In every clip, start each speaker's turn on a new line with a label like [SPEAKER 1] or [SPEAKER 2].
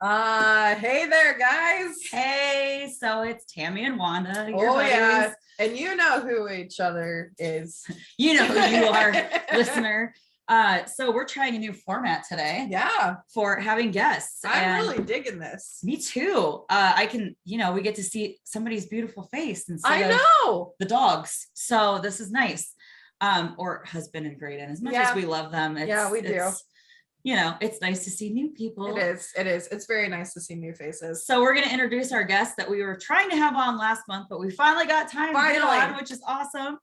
[SPEAKER 1] Hey there, guys.
[SPEAKER 2] Hey, so it's Tammy and Wanda. Your
[SPEAKER 1] Oh,
[SPEAKER 2] buddies.
[SPEAKER 1] yeah. And you know who each other is.
[SPEAKER 2] You know who you are, listener. So we're trying a new format today.
[SPEAKER 1] Yeah.
[SPEAKER 2] For having guests.
[SPEAKER 1] I'm really digging this.
[SPEAKER 2] Me too. I can, we get to see somebody's beautiful face instead
[SPEAKER 1] of
[SPEAKER 2] the dogs. So this is nice. Or husband and Graydon, as much as we love them.
[SPEAKER 1] We do.
[SPEAKER 2] It's nice to see new people.
[SPEAKER 1] It is. It's very nice to see new faces.
[SPEAKER 2] So we're going to introduce our guest that we were trying to have on last month, but we finally got time to get on, which is awesome.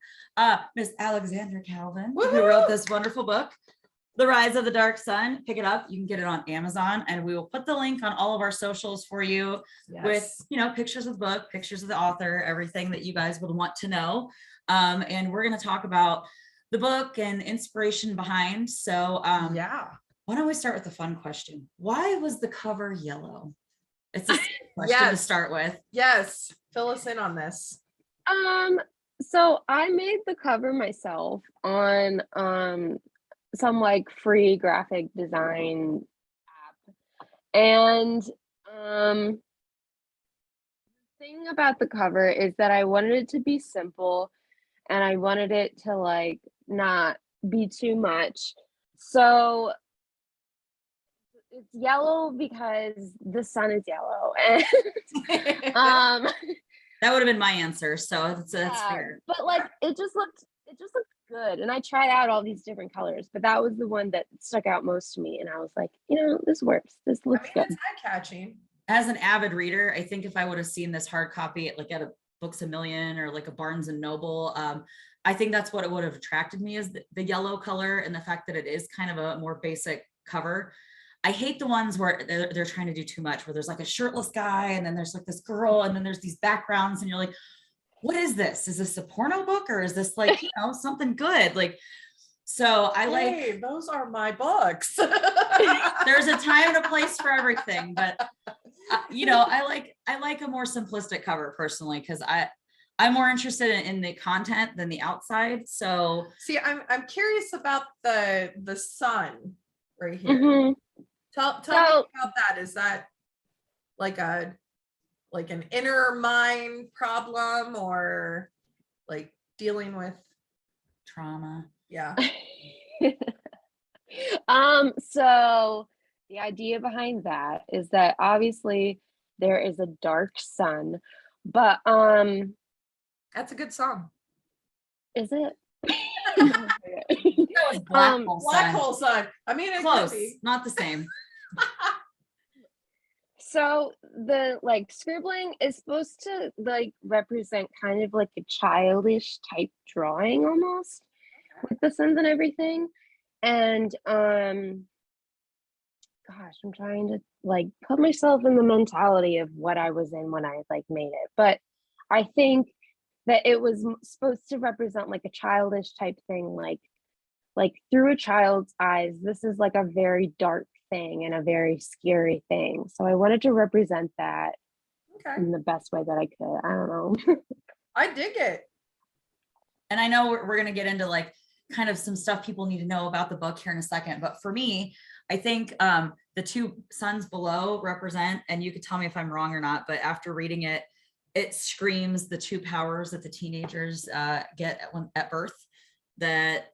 [SPEAKER 2] Miss Alexandra Calvin, who wrote this wonderful book, The Rise of the Dark Sun. Pick it up. You can get it on Amazon, and we will put the link on all of our socials for you with, pictures of the book, pictures of the author, everything that you guys would want to know. And we're going to talk about the book and inspiration behind. So, why don't we start with the fun question? Why was the cover yellow? It's a question to start with.
[SPEAKER 1] Yes. Fill us in on this.
[SPEAKER 3] So I made the cover myself on some like free graphic design app. And the thing about the cover is that I wanted it to be simple and I wanted it to like not be too much. So it's yellow because the sun is yellow, and
[SPEAKER 2] that would have been my answer. So that's fair.
[SPEAKER 3] But like it just looked good, and I tried out all these different colors, but that was the one that stuck out most to me. And I was like, this works. This looks good.
[SPEAKER 1] It's eye-catching.
[SPEAKER 2] As an avid reader, I think if I would have seen this hard copy at a Books a Million or like a Barnes and Noble, I think that's what it would have attracted me, is the yellow color and the fact that it is kind of a more basic cover. I hate the ones where they're trying to do too much, where there's like a shirtless guy and then there's like this girl and then there's these backgrounds and you're like, what is this? Is this a porno book or is this like, something good? Like, so I
[SPEAKER 1] those are my books.
[SPEAKER 2] There's a time and a place for everything, but I like a more simplistic cover personally, because I'm more interested in the content than the outside. So
[SPEAKER 1] see, I'm curious about the sun right here.
[SPEAKER 3] Mm-hmm.
[SPEAKER 1] Tell me about that. Is that like an inner mind problem or like dealing with
[SPEAKER 2] trauma?
[SPEAKER 1] Yeah.
[SPEAKER 3] So the idea behind that is that obviously there is a dark sun, but
[SPEAKER 1] that's a good song.
[SPEAKER 3] Is it?
[SPEAKER 2] That was
[SPEAKER 1] Black Hole Sun. I mean, it's
[SPEAKER 2] close, not the same.
[SPEAKER 3] So the like scribbling is supposed to like represent kind of like a childish type drawing almost, with the suns and everything. And gosh, I'm trying to like put myself in the mentality of what I was in when I like made it. But I think that it was supposed to represent like a childish type thing, like through a child's eyes. This is like a very dark thing and a very scary thing. So I wanted to represent that in the best way that I could. I don't know.
[SPEAKER 1] I dig it.
[SPEAKER 2] And I know we're going to get into like kind of some stuff people need to know about the book here in a second. But for me, I think the two suns below represent, and you could tell me if I'm wrong or not, but after reading it, it screams the two powers that the teenagers get at birth, that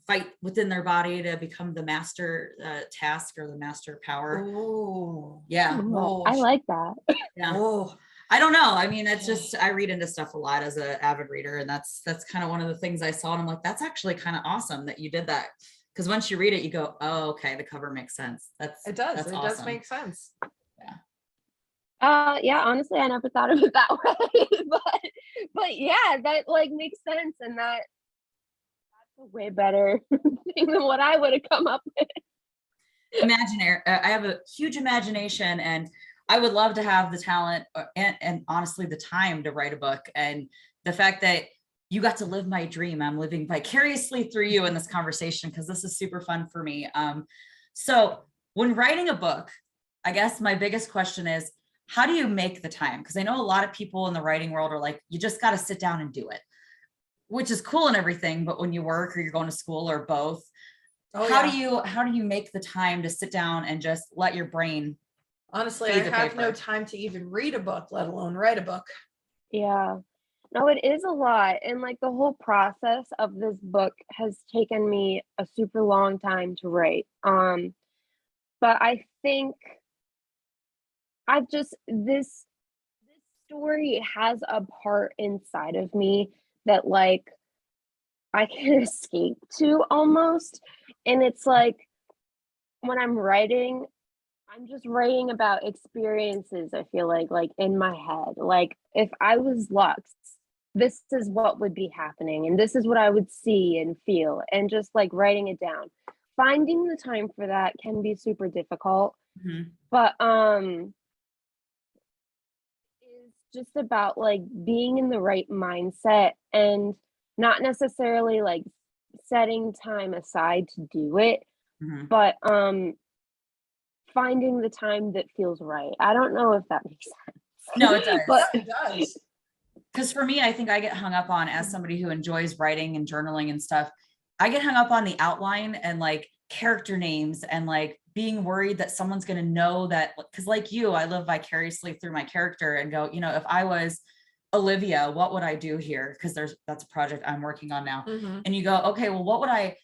[SPEAKER 2] fight within their body to become the master task or the master power.
[SPEAKER 1] Oh,
[SPEAKER 2] yeah.
[SPEAKER 3] Oh, I like that.
[SPEAKER 2] Yeah. Oh, I don't know. I mean, it's just, I read into stuff a lot as an avid reader, and that's kind of one of the things I saw, and I'm like, that's actually kind of awesome that you did that. Because once you read it, you go, oh, okay, the cover makes sense. It does
[SPEAKER 1] make sense.
[SPEAKER 2] Yeah.
[SPEAKER 3] Yeah, honestly, I never thought of it that way. but yeah, that like makes sense, and that's a way better thing than what I would have come up with.
[SPEAKER 2] Imaginary. I have a huge imagination, and I would love to have the talent and honestly the time to write a book. And the fact that you got to live my dream, I'm living vicariously through you in this conversation, because this is super fun for me. So when writing a book, I guess my biggest question is, how do you make the time? Because I know a lot of people in the writing world are like, you just got to sit down and do it, which is cool and everything. But when you work or you're going to school or both, how do you make the time to sit down and just let your brain
[SPEAKER 1] Honestly, I
[SPEAKER 2] Piece of
[SPEAKER 1] have no
[SPEAKER 2] paper.
[SPEAKER 1] time to even read a book, let alone write a book.
[SPEAKER 3] Yeah. No, it is a lot. And like the whole process of this book has taken me a super long time to write. But I think I've just this story has a part inside of me that like I can escape to almost. And it's like when I'm writing, I'm just writing about experiences, I feel like in my head. Like if I was Lux, this is what would be happening and this is what I would see and feel and just like writing it down. Finding the time for that can be super difficult, but it's just about like being in the right mindset and not necessarily like setting time aside to do it,
[SPEAKER 2] Mhm.
[SPEAKER 3] but finding the time that feels right. I don't know if that makes sense.
[SPEAKER 2] No, it does.
[SPEAKER 3] But
[SPEAKER 1] It does.
[SPEAKER 2] Because for me, I think I get hung up on, as somebody who enjoys writing and journaling and stuff, I get hung up on the outline and like character names and like being worried that someone's going to know that, because like you, I live vicariously through my character and go, you know, if I was Olivia, what would I do here? Because that's a project I'm working on now.
[SPEAKER 1] Mhm.
[SPEAKER 2] And you go, okay, well, what would I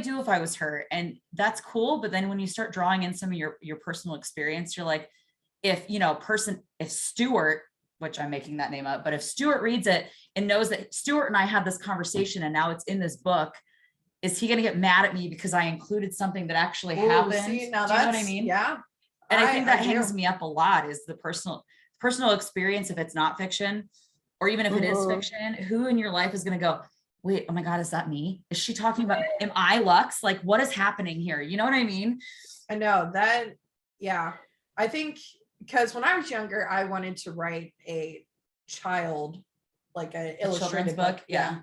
[SPEAKER 2] do if I was her? And that's cool. But then when you start drawing in some of your personal experience, you're like, if, you know, if Stuart, which I'm making that name up, but if Stuart reads it and knows that Stuart and I had this conversation and now it's in this book, is he going to get mad at me because I included something that actually
[SPEAKER 1] Ooh,
[SPEAKER 2] happened?
[SPEAKER 1] see, now
[SPEAKER 2] Do you know what I
[SPEAKER 1] that's,
[SPEAKER 2] mean?
[SPEAKER 1] yeah.
[SPEAKER 2] And I think that
[SPEAKER 1] do.
[SPEAKER 2] hangs me up a lot, is the personal experience. If it's not fiction, or even if it is
[SPEAKER 3] Mhm.
[SPEAKER 2] fiction, who in your life is going to go, wait, oh my God, is that me? Is she talking about, am I Lux? Like, what is happening here? You know what I mean?
[SPEAKER 1] I know that, yeah. I think because when I was younger, I wanted to write a child, like an
[SPEAKER 2] A children's
[SPEAKER 1] illustrated
[SPEAKER 2] book,
[SPEAKER 1] book.
[SPEAKER 2] yeah.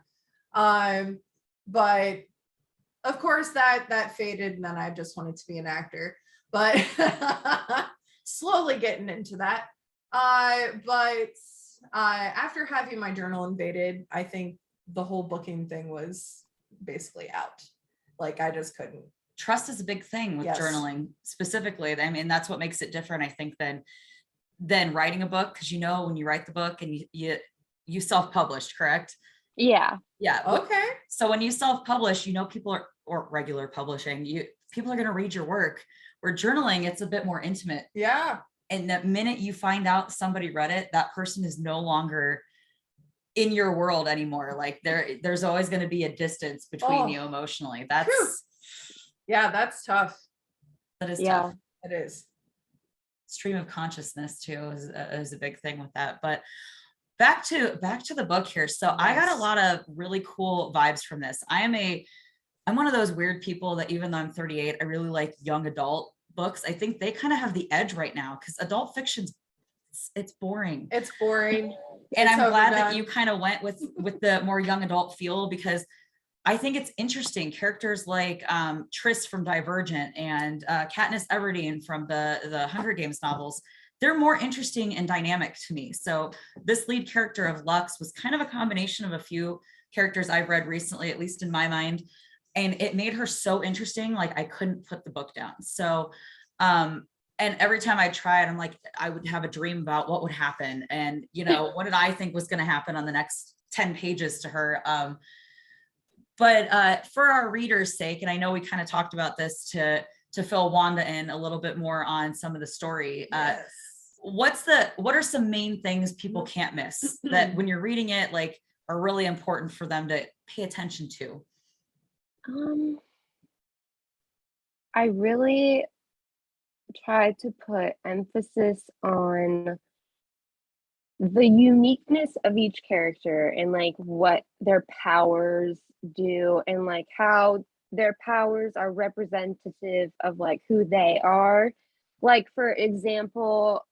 [SPEAKER 1] But of course that faded, and then I just wanted to be an actor. But slowly getting into that. But after having my journal invaded, I think the whole booking thing was basically out. Like I just couldn't.
[SPEAKER 2] Trust is a big thing with
[SPEAKER 1] Yes.
[SPEAKER 2] journaling specifically. I mean, that's what makes it different, I think, than writing a book. Because you know, when you write the book and you self-published, correct?
[SPEAKER 3] Yeah.
[SPEAKER 2] Yeah.
[SPEAKER 1] Okay.
[SPEAKER 2] So when you self-publish, you know, people are, or regular publishing, people are going to read your work. Where journaling, it's a bit more intimate.
[SPEAKER 1] Yeah.
[SPEAKER 2] And the minute you find out somebody read it, that person is no longer in your world anymore. Like there's always going to be a distance between you emotionally.
[SPEAKER 1] Yeah, that's tough.
[SPEAKER 2] That is
[SPEAKER 3] Yeah.
[SPEAKER 2] tough.
[SPEAKER 1] It is.
[SPEAKER 2] Stream of consciousness too is a big thing with that. But back to the book here. So I got a
[SPEAKER 1] Yes.
[SPEAKER 2] lot of really cool vibes from this. I'm one of those weird people that even though I'm 38, I really like young adult books. I think they kind of have the edge right now because adult fiction's it's boring.
[SPEAKER 1] It's boring.
[SPEAKER 2] And
[SPEAKER 1] It's
[SPEAKER 2] I'm glad that
[SPEAKER 1] overdone.
[SPEAKER 2] you kind of went with the more young adult feel, because I think it's interesting. Characters like Triss from Divergent and Katniss Everdeen from the Hunger Games novels, they're more interesting and dynamic to me. So this lead character of Lux was kind of a combination of a few characters I've read recently, at least in my mind. And it made her so interesting, like I couldn't put the book down. So and every time I tried, I'm like, I would have a dream about what would happen. And, you know, what did I think was going to happen on the next 10 pages to her? But for our readers' sake, and I know we kind of talked about this to fill Wanda in a little bit more on some of the story.
[SPEAKER 1] Yes.
[SPEAKER 2] What are some main things people can't miss that when you're reading it, like are really important for them to pay attention to?
[SPEAKER 3] I really try to put emphasis on the uniqueness of each character and like what their powers do and like how their powers are representative of like who they are. Like for example,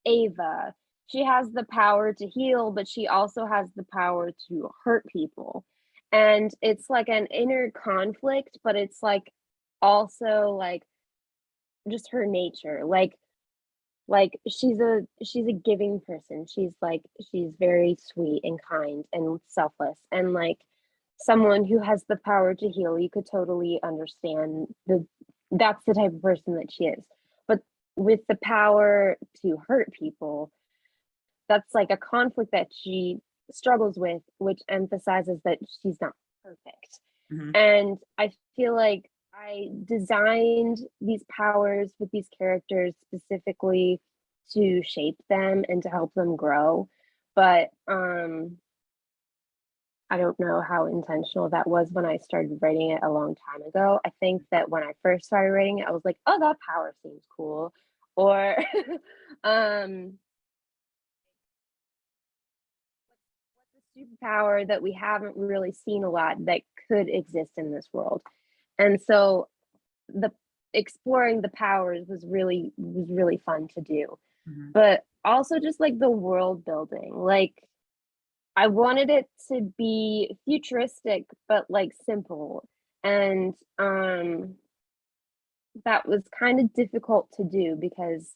[SPEAKER 3] Ava, she has the power to heal, but she also has the power to hurt people. And it's like an inner conflict, but it's like also like just her nature. Like she's a giving person. She's very sweet and kind and selfless and like someone who has the power to heal. You could totally understand that's the type of person that she is. But with the power to hurt people, that's like a conflict that she struggles with, which emphasizes that she's not perfect.
[SPEAKER 2] Mhm.
[SPEAKER 3] And I feel like I designed these powers with these characters specifically to shape them and to help them grow. But I don't know how intentional that was when I started writing it a long time ago. I think that when I first started writing it, I was like, oh, that power seems cool. Or um superpower that we haven't really seen a lot that could exist in this world. And so the exploring the powers was really fun to do.
[SPEAKER 2] Mhm.
[SPEAKER 3] But also just like the world building. Like I wanted it to be futuristic but like simple. And that was kind of difficult to do because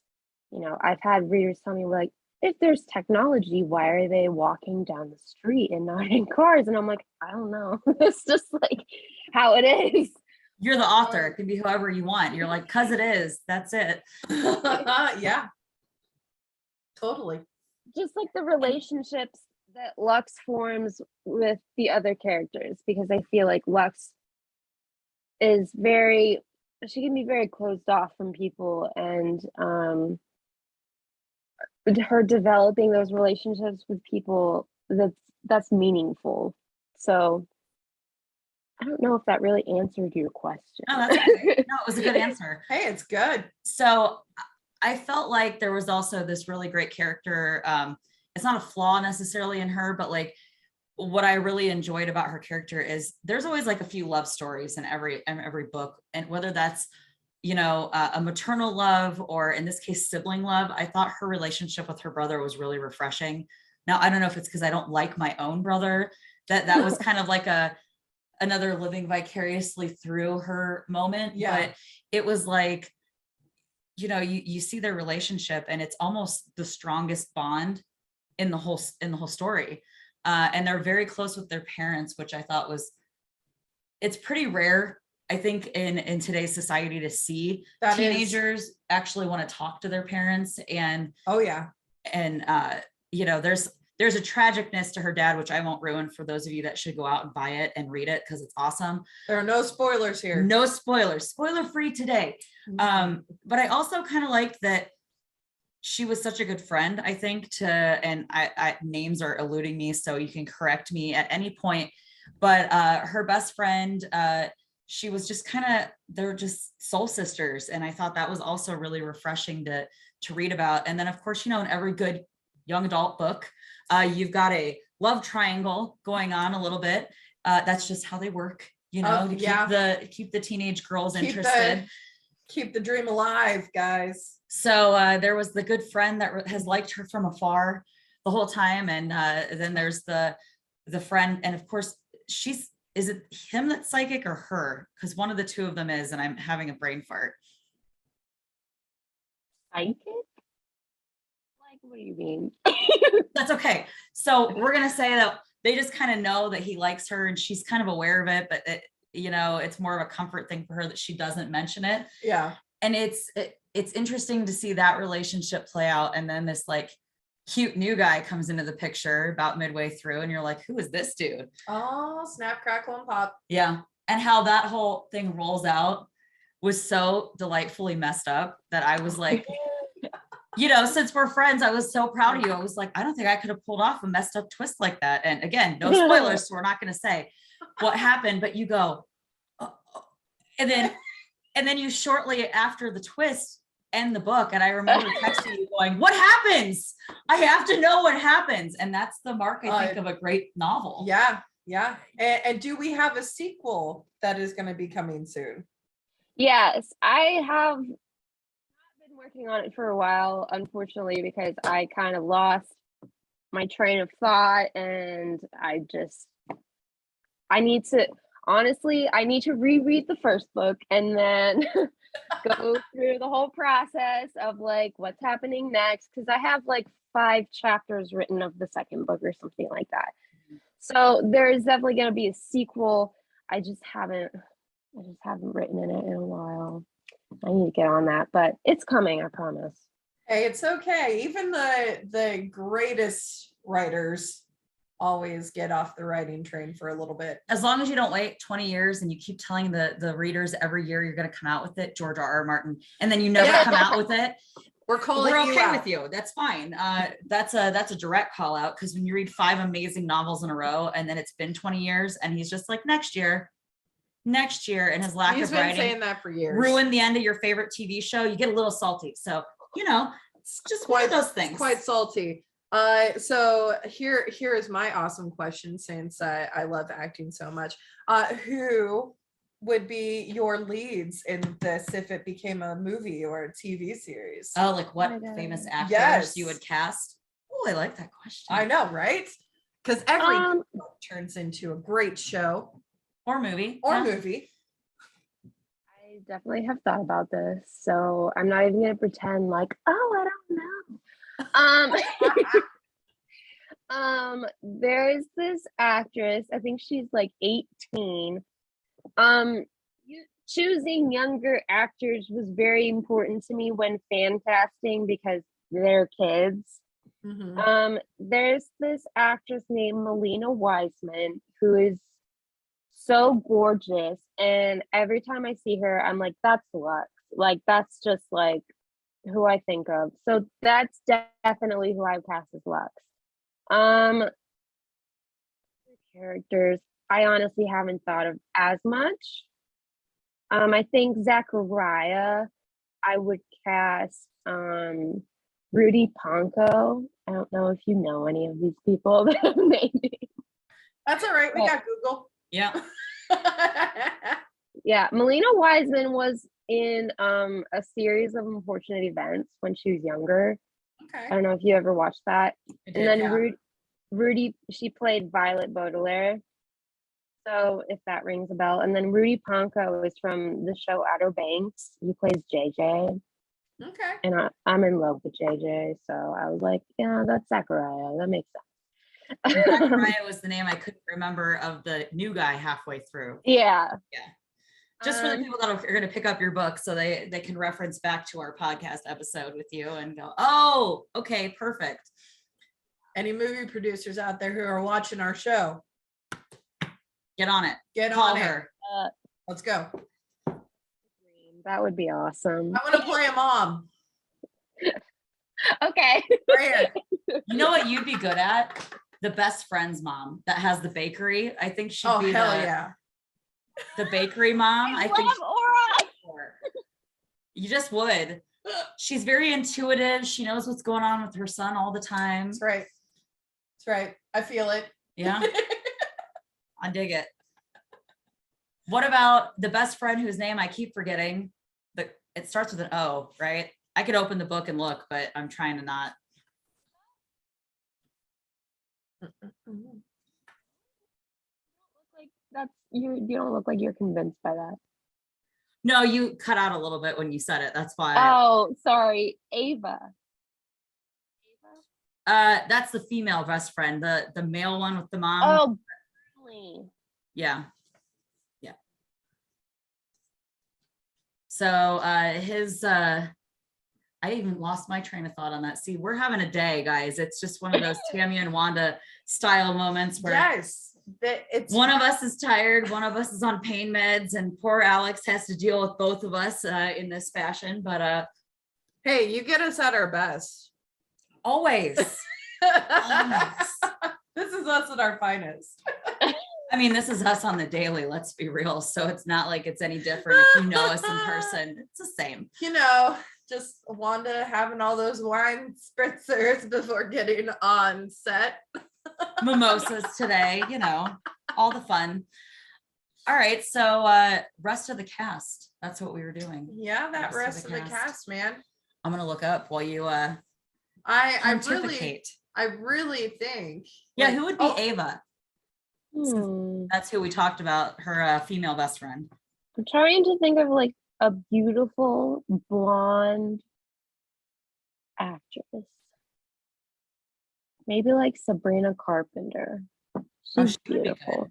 [SPEAKER 3] I've had readers tell me like, if there's technology, why are they walking down the street and not in cars? And I'm like, I don't know. It's just like how it is.
[SPEAKER 2] You're the author. It can be whoever you want. You're like, cause it is. That's it.
[SPEAKER 1] Yeah, totally.
[SPEAKER 3] Just like the relationships that Lux forms with the other characters, because I feel like Lux she can be very closed off from people, and her developing those relationships with people, that's meaningful. So I don't know if that really answered your question.
[SPEAKER 2] No, that's okay. No, it was a good answer.
[SPEAKER 1] Hey, it's good.
[SPEAKER 2] So I felt like there was also this really great character. It's not a flaw necessarily in her, but like what I really enjoyed about her character is there's always like a few love stories in every book, and whether that's a maternal love or in this case sibling love. I thought her relationship with her brother was really refreshing. Now I don't know if it's because I don't like my own brother, that was kind of like another living vicariously through her moment.
[SPEAKER 1] Yeah.
[SPEAKER 2] But it was like, you see their relationship and it's almost the strongest bond in the whole story. And they're very close with their parents, which I thought it's pretty rare, I think, in today's society to see
[SPEAKER 1] That
[SPEAKER 2] teenagers actually want to talk to their parents. And
[SPEAKER 1] oh yeah.
[SPEAKER 2] And there's a tragicness to her dad, which I won't ruin for those of you that should go out and buy it and read it because it's awesome.
[SPEAKER 1] There are no spoilers here.
[SPEAKER 2] No spoilers, spoiler free today. But I also kind of liked that she was such a good friend, I think, and I names are eluding me, so you can correct me at any point. But her best friend, she was just they're just soul sisters. And I thought that was also really refreshing to read about. And then of course, in every good young adult book, you've got a love triangle going on a little bit. That's just how they work, to keep the teenage girls interested.
[SPEAKER 1] Keep the dream alive, guys.
[SPEAKER 2] So there was the good friend that has liked her from afar the whole time. And then there's the friend. And of course, is it him that's psychic or her? Because one of the two of them is, and I'm having a brain fart.
[SPEAKER 3] Psychic? Like, what do you mean?
[SPEAKER 2] That's okay. So we're going to say that they just kind of know that he likes her and she's kind of aware of it, but it's more of a comfort thing for her that she doesn't mention it.
[SPEAKER 1] Yeah.
[SPEAKER 2] And it's interesting to see that relationship play out. And then this like cute new guy comes into the picture about midway through and you're like, who is this dude?
[SPEAKER 1] Oh, snap, crackle, and pop.
[SPEAKER 2] Yeah. And how that whole thing rolls out was so delightfully messed up that I was like, since we're friends, I was so proud of you. I was like, I don't think I could have pulled off a messed up twist like that. And again, no spoilers, so we're not going to say what happened, but you go, oh. And then you shortly after the twist end the book. And I remember texting you going, what happens? I have to know what happens. And that's the mark, I think, of a great novel.
[SPEAKER 1] Yeah. Yeah. And do we have a sequel that is going to be coming soon?
[SPEAKER 3] Yes, I have been working on it for a while, unfortunately, because I kind of lost my train of thought and I need to reread the first book and then go through the whole process of like what's happening next, because I have like 5 chapters written of the second book or something like that. So there is definitely going to be a sequel. I just haven't written in it in a while. I need to get on that, but it's coming, I promise.
[SPEAKER 1] Hey, it's okay. Even the greatest writers always get off the writing train for a little bit.
[SPEAKER 2] As long as you don't wait 20 years and you keep telling the readers every year you're going to come out with it, George R.R. Martin, and then you never come out with it,
[SPEAKER 1] we're
[SPEAKER 2] okay with you. That's fine. That's a direct call out, because when you read 5 amazing novels in a row and then it's been 20 years and he's just like, next year, and his lack
[SPEAKER 1] He's
[SPEAKER 2] of
[SPEAKER 1] been
[SPEAKER 2] writing
[SPEAKER 1] saying that for years.
[SPEAKER 2] ruined the end of your favorite TV show, you get a little salty. So, it's just one of those things.
[SPEAKER 1] Quite salty. So here is my awesome question, since I love acting so much. Who would be your leads in this if it became a movie or a TV series?
[SPEAKER 2] Oh, like what famous actors you would cast? Oh, I like that question.
[SPEAKER 1] I know, right? Because every turns into a great show
[SPEAKER 2] or movie.
[SPEAKER 1] Movie.
[SPEAKER 3] I definitely have thought about this, so I'm not even gonna pretend like, oh, I don't know. There's this actress, I think she's like 18. Choosing younger actors was very important to me when fan casting because they're kids.
[SPEAKER 1] Mm-hmm.
[SPEAKER 3] There's this actress named Melina Wiseman who is so gorgeous, and every time I see her, I'm like, that's Lux. Like, that's just like who I think of. So that's definitely who I would cast as Lux. Characters I honestly haven't thought of as much. I think Zachariah, I would cast Rudy Ponco. I don't know if you know any of these people, maybe.
[SPEAKER 1] That's all right. We got Google.
[SPEAKER 2] Yeah.
[SPEAKER 3] Yeah, Melina Wiseman was in a series of unfortunate events when she was younger.
[SPEAKER 1] Okay.
[SPEAKER 3] I don't know if you ever watched that.
[SPEAKER 2] Did,
[SPEAKER 3] and then
[SPEAKER 2] yeah.
[SPEAKER 3] Rudy, she played Violet Baudelaire. So if that rings a bell. And then Rudy Ponco is from the show Outer Banks. He plays JJ.
[SPEAKER 1] Okay.
[SPEAKER 3] And I'm in love with JJ. So I was like, yeah, that's Zachariah. That makes sense.
[SPEAKER 2] Zachariah was the name I couldn't remember of the new guy halfway through.
[SPEAKER 3] Yeah.
[SPEAKER 2] Just for the people that are going to pick up your book, so they can reference back to our podcast episode with you and go, oh, okay, perfect.
[SPEAKER 1] Any movie producers out there who are watching our show,
[SPEAKER 2] get on it.
[SPEAKER 1] Call
[SPEAKER 2] her.
[SPEAKER 1] Let's go.
[SPEAKER 3] That would be awesome.
[SPEAKER 1] I want to play a mom.
[SPEAKER 3] Okay.
[SPEAKER 1] Right.
[SPEAKER 2] You know what you'd be good at? The best friend's mom that has the bakery. I think she'd be the bakery mom. I think
[SPEAKER 3] Aura.
[SPEAKER 2] You just would. She's very intuitive. She knows what's going on with her son all the time.
[SPEAKER 1] That's right. That's right. I feel it.
[SPEAKER 2] Yeah. I dig it. What about the best friend whose name I keep forgetting? But it starts with an O, right? I could open the book and look, but I'm trying to not.
[SPEAKER 3] You don't look like you're convinced by that.
[SPEAKER 2] No, you cut out a little bit when you said it. That's why.
[SPEAKER 3] Oh, sorry. Ava.
[SPEAKER 2] That's the female best friend. The male one with the mom.
[SPEAKER 3] Oh, really?
[SPEAKER 2] Yeah. So his I even lost my train of thought on that. See, we're having a day, guys. It's just one of those Tammy and Wanda style moments where
[SPEAKER 1] yes, it's
[SPEAKER 2] one of us is tired, one of us is on pain meds, and poor Alex has to deal with both of us in this fashion. But
[SPEAKER 1] hey, you get us at our best.
[SPEAKER 2] Always.
[SPEAKER 1] This is us at our finest.
[SPEAKER 2] I mean, this is us on the daily, let's be real. So it's not like it's any different if you know us in person. It's the same.
[SPEAKER 1] Just Wanda having all those wine spritzers before getting on set.
[SPEAKER 2] Mimosas today, all the fun. All right. So rest of the cast. That's what we were doing.
[SPEAKER 1] Yeah, that rest of the cast, man.
[SPEAKER 2] I'm going to look up while you
[SPEAKER 1] I really think.
[SPEAKER 2] Yeah, who would be Ava?
[SPEAKER 3] Hmm.
[SPEAKER 2] That's who we talked about, her female best friend.
[SPEAKER 3] I'm trying to think of like a beautiful blonde actress. Maybe like Sabrina Carpenter. She's beautiful.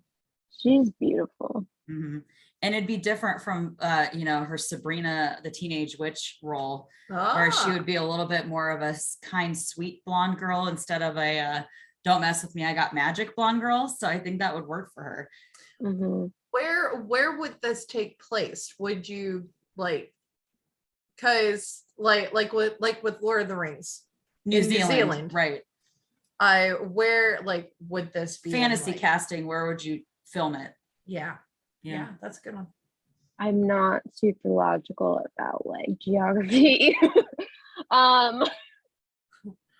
[SPEAKER 3] She's beautiful.
[SPEAKER 2] Mm-hmm. And it'd be different from, you know, her Sabrina, the teenage witch role,
[SPEAKER 1] Ah.
[SPEAKER 2] where she would be a little bit more of a kind, sweet blonde girl instead of a don't mess with me, I got magic blonde girl. So I think that would work for her.
[SPEAKER 3] Mm-hmm.
[SPEAKER 1] Where would this take place? Would you like, because like with Lord of the Rings,
[SPEAKER 2] New Zealand, right?
[SPEAKER 1] Where like would this be
[SPEAKER 2] Fantasy
[SPEAKER 1] like,
[SPEAKER 2] casting, where would you film it?
[SPEAKER 1] Yeah, that's a good one.
[SPEAKER 3] I'm not super logical about like geography.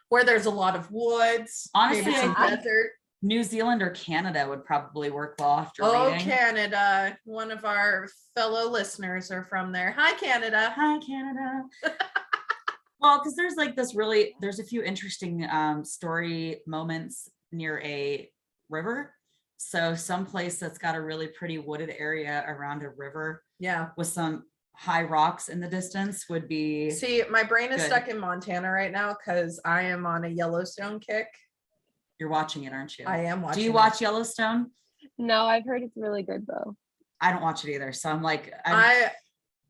[SPEAKER 1] Where there's a lot of woods,
[SPEAKER 2] Honestly,
[SPEAKER 1] maybe some
[SPEAKER 2] I think
[SPEAKER 1] desert.
[SPEAKER 2] New Zealand or Canada would probably work well after
[SPEAKER 1] Oh,
[SPEAKER 2] reading.
[SPEAKER 1] Canada. One of our fellow listeners are from there. Hi, Canada.
[SPEAKER 2] Hi, Canada. Well, because there's like there's a few interesting story moments near a river. So someplace that's got a really pretty wooded area around a river.
[SPEAKER 1] Yeah.
[SPEAKER 2] With some high rocks in the distance would be.
[SPEAKER 1] See, my brain is
[SPEAKER 2] good.
[SPEAKER 1] stuck in Montana right now because I am on a Yellowstone kick.
[SPEAKER 2] You're watching it, aren't you?
[SPEAKER 1] I am watching.
[SPEAKER 2] Do you watch Yellowstone?
[SPEAKER 3] No, I've heard it's really good though.
[SPEAKER 2] I don't watch it either. So I'm like,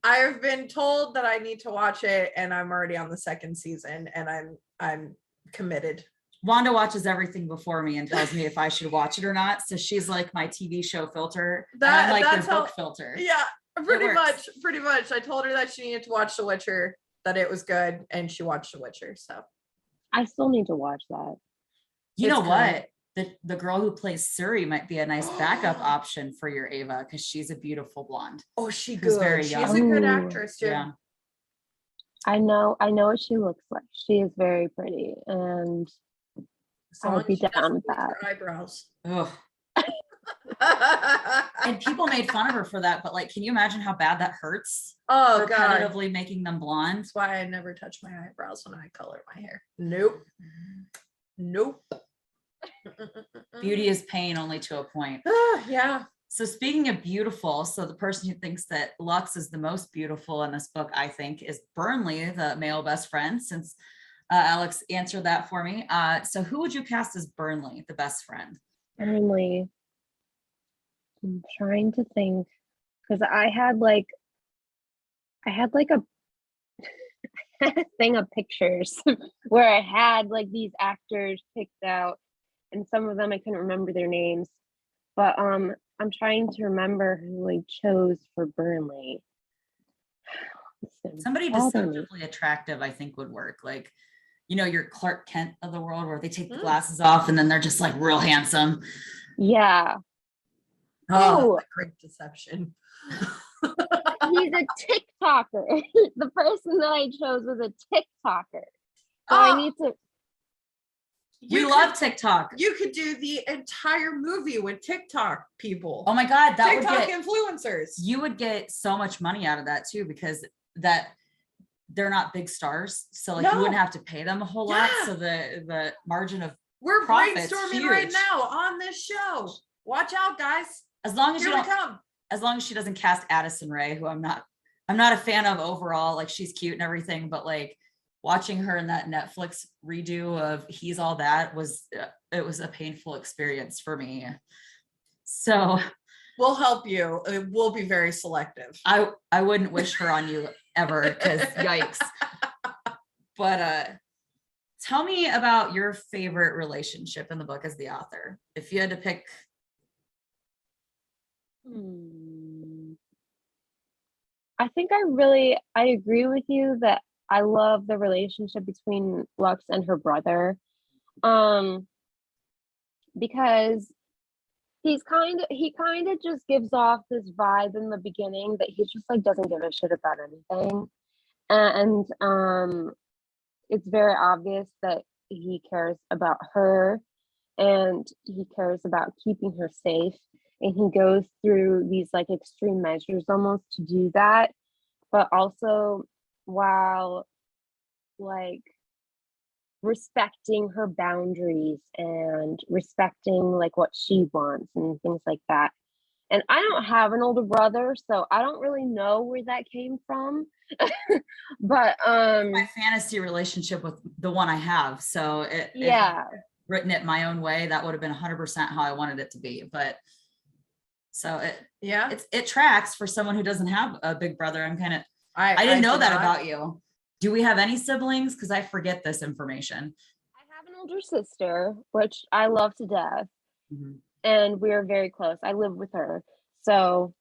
[SPEAKER 1] I've been told that I need to watch it, and I'm already on the second season, and I'm committed.
[SPEAKER 2] Wanda watches everything before me and tells me if I should watch it or not. So she's like my TV show filter. And I'm like their book filter.
[SPEAKER 1] Yeah, pretty much. I told her that she needed to watch The Witcher, that it was good, and she watched The Witcher. So
[SPEAKER 3] I still need to watch that.
[SPEAKER 2] You know
[SPEAKER 1] It's
[SPEAKER 2] what? The girl who plays Suri might be a nice backup option for your Ava, because she's a beautiful blonde.
[SPEAKER 1] Oh, she's
[SPEAKER 2] very
[SPEAKER 1] She's
[SPEAKER 2] young.
[SPEAKER 1] a good
[SPEAKER 3] Ooh.
[SPEAKER 1] actress too.
[SPEAKER 2] Yeah.
[SPEAKER 3] I know what she looks like. She is very pretty, and
[SPEAKER 1] As long
[SPEAKER 3] I'll be
[SPEAKER 1] as she
[SPEAKER 3] down
[SPEAKER 1] doesn't
[SPEAKER 3] with
[SPEAKER 1] lose
[SPEAKER 3] that.
[SPEAKER 1] her eyebrows.
[SPEAKER 2] Ugh. And people made fun of her for that, but like, can you imagine how bad that hurts?
[SPEAKER 1] Oh God.
[SPEAKER 2] Repetitively making them blonde.
[SPEAKER 1] That's why I never touch my eyebrows when I color my hair. Nope.
[SPEAKER 2] Beauty is pain, only to a point.
[SPEAKER 1] Yeah.
[SPEAKER 2] So speaking of beautiful, so the person who thinks that Lux is the most beautiful in this book, I think, is Burnley, the male best friend, since Alex answered that for me. So who would you cast as Burnley, the best friend?
[SPEAKER 3] Burnley. I'm trying to think, because I had like a thing of pictures where I had like these actors picked out, and some of them I couldn't remember their names, but I'm trying to remember who I chose for Burnley.
[SPEAKER 2] Somebody deceptively attractive, I think, would work. Like, you know, your Clark Kent of the world, where they take the glasses off and then they're just like real handsome.
[SPEAKER 3] Yeah.
[SPEAKER 1] Oh, great deception.
[SPEAKER 3] He's a TikToker. The person that I chose was a TikToker. So I need to.
[SPEAKER 2] We love TikTok.
[SPEAKER 1] You could do the entire movie with TikTok people.
[SPEAKER 2] Oh my God, that
[SPEAKER 1] TikTok
[SPEAKER 2] would get
[SPEAKER 1] influencers.
[SPEAKER 2] You would get so much money out of that too, because that they're not big stars, so like you wouldn't have to pay them a whole lot. So the margin of
[SPEAKER 1] we're
[SPEAKER 2] profit's
[SPEAKER 1] brainstorming
[SPEAKER 2] huge.
[SPEAKER 1] right now on this show. Watch out, guys.
[SPEAKER 2] As long as
[SPEAKER 1] Here we come.
[SPEAKER 2] As long as she doesn't cast Addison Rae, who I'm not a fan of overall. Like, she's cute and everything, but like watching her in that Netflix redo of He's All That was a painful experience for me. So
[SPEAKER 1] we'll help you. We'll be very selective.
[SPEAKER 2] I wouldn't wish her on you ever, because yikes. But tell me about your favorite relationship in the book as the author. If you had to pick.
[SPEAKER 3] I think I agree with you that I love the relationship between Lux and her brother. Because he kind of just gives off this vibe in the beginning that he just like doesn't give a shit about anything. And it's very obvious that he cares about her and he cares about keeping her safe. And he goes through these like extreme measures almost to do that, but also while like respecting her boundaries and respecting like what she wants and things like that. And I don't have an older brother, so I don't really know where that came from. But
[SPEAKER 2] my fantasy relationship with the one I have. So if I'd written it my own way, that would have been 100% how I wanted it to be. But So
[SPEAKER 1] Yeah.
[SPEAKER 2] it tracks for someone who doesn't have a big brother. I didn't know
[SPEAKER 1] did
[SPEAKER 2] that
[SPEAKER 1] not.
[SPEAKER 2] about you. Do we have any siblings? Because I forget this information.
[SPEAKER 3] I have an older sister, which I love to death,
[SPEAKER 2] Mhm.
[SPEAKER 3] and we're very close. I live with her. So,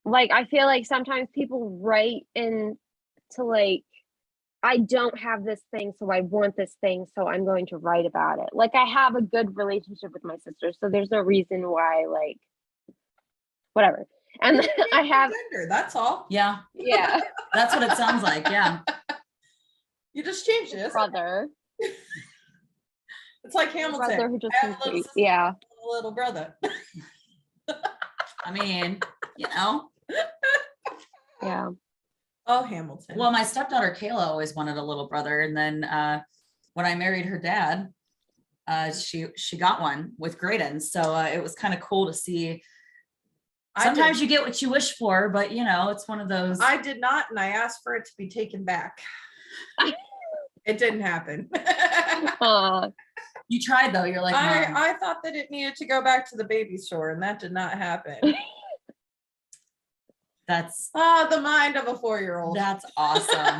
[SPEAKER 3] like, I feel like sometimes people write in to like, I don't have this thing, so I want this thing, so I'm going to write about it. Like, I have a good relationship with my sister, so there's no reason why, like, whatever. And then I have
[SPEAKER 1] gender, that's all.
[SPEAKER 2] Yeah,
[SPEAKER 3] yeah,
[SPEAKER 2] that's what it sounds like. Yeah.
[SPEAKER 1] You just changed it.
[SPEAKER 3] brother.
[SPEAKER 1] It's like Hamilton.
[SPEAKER 3] Brother who just
[SPEAKER 1] I have a little sister,
[SPEAKER 3] yeah.
[SPEAKER 1] a little brother.
[SPEAKER 2] I mean, you know.
[SPEAKER 3] Yeah.
[SPEAKER 1] Oh, Hamilton.
[SPEAKER 2] Well, my stepdaughter Kayla always wanted a little brother, and then when I married her dad, she got one with Graydon. So it was kind of cool to see. Sometimes you get what you wish for, but you know, it's one of those.
[SPEAKER 1] I did not, and I asked for it to be taken back. It didn't happen.
[SPEAKER 2] You tried though. You're like,
[SPEAKER 1] I thought that it needed to go back to the baby store, and that did not happen.
[SPEAKER 2] That's
[SPEAKER 1] the mind of a 4-year-old.
[SPEAKER 2] That's awesome.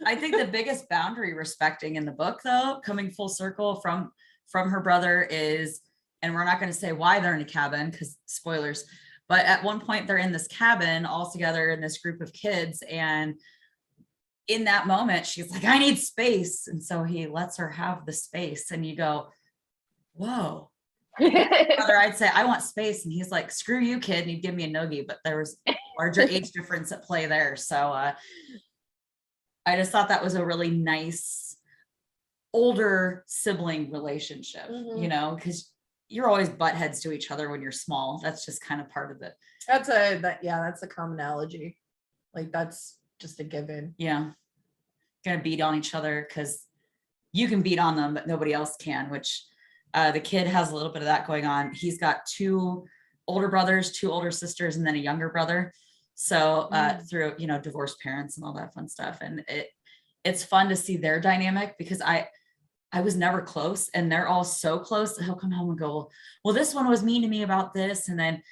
[SPEAKER 2] I think the biggest boundary respecting in the book, though, coming full circle from her brother is, and we're not going to say why they're in a cabin because spoilers, but at one point they're in this cabin all together in this group of kids, and in that moment she's like, I need space, and so he lets her have the space, and you go, whoa. Brother, I'd say I want space, and he's like, screw you, kid, and he'd give me a noogie, but there was larger age difference at play there. So I just thought that was a really nice older sibling relationship, you know, because you're always butt heads to each other when you're small. That's just kind of part of it.
[SPEAKER 1] That's a commonality. Like, that's just a given.
[SPEAKER 2] Yeah. Gonna beat on each other because you can beat on them, but nobody else can, which the kid has a little bit of that going on. He's got 2 older brothers, 2 older sisters, and then a younger brother. So through, you know, divorced parents and all that fun stuff. And it's fun to see their dynamic because I was never close, and they're all so close that he'll come home and go, well, this one was mean to me about this. And then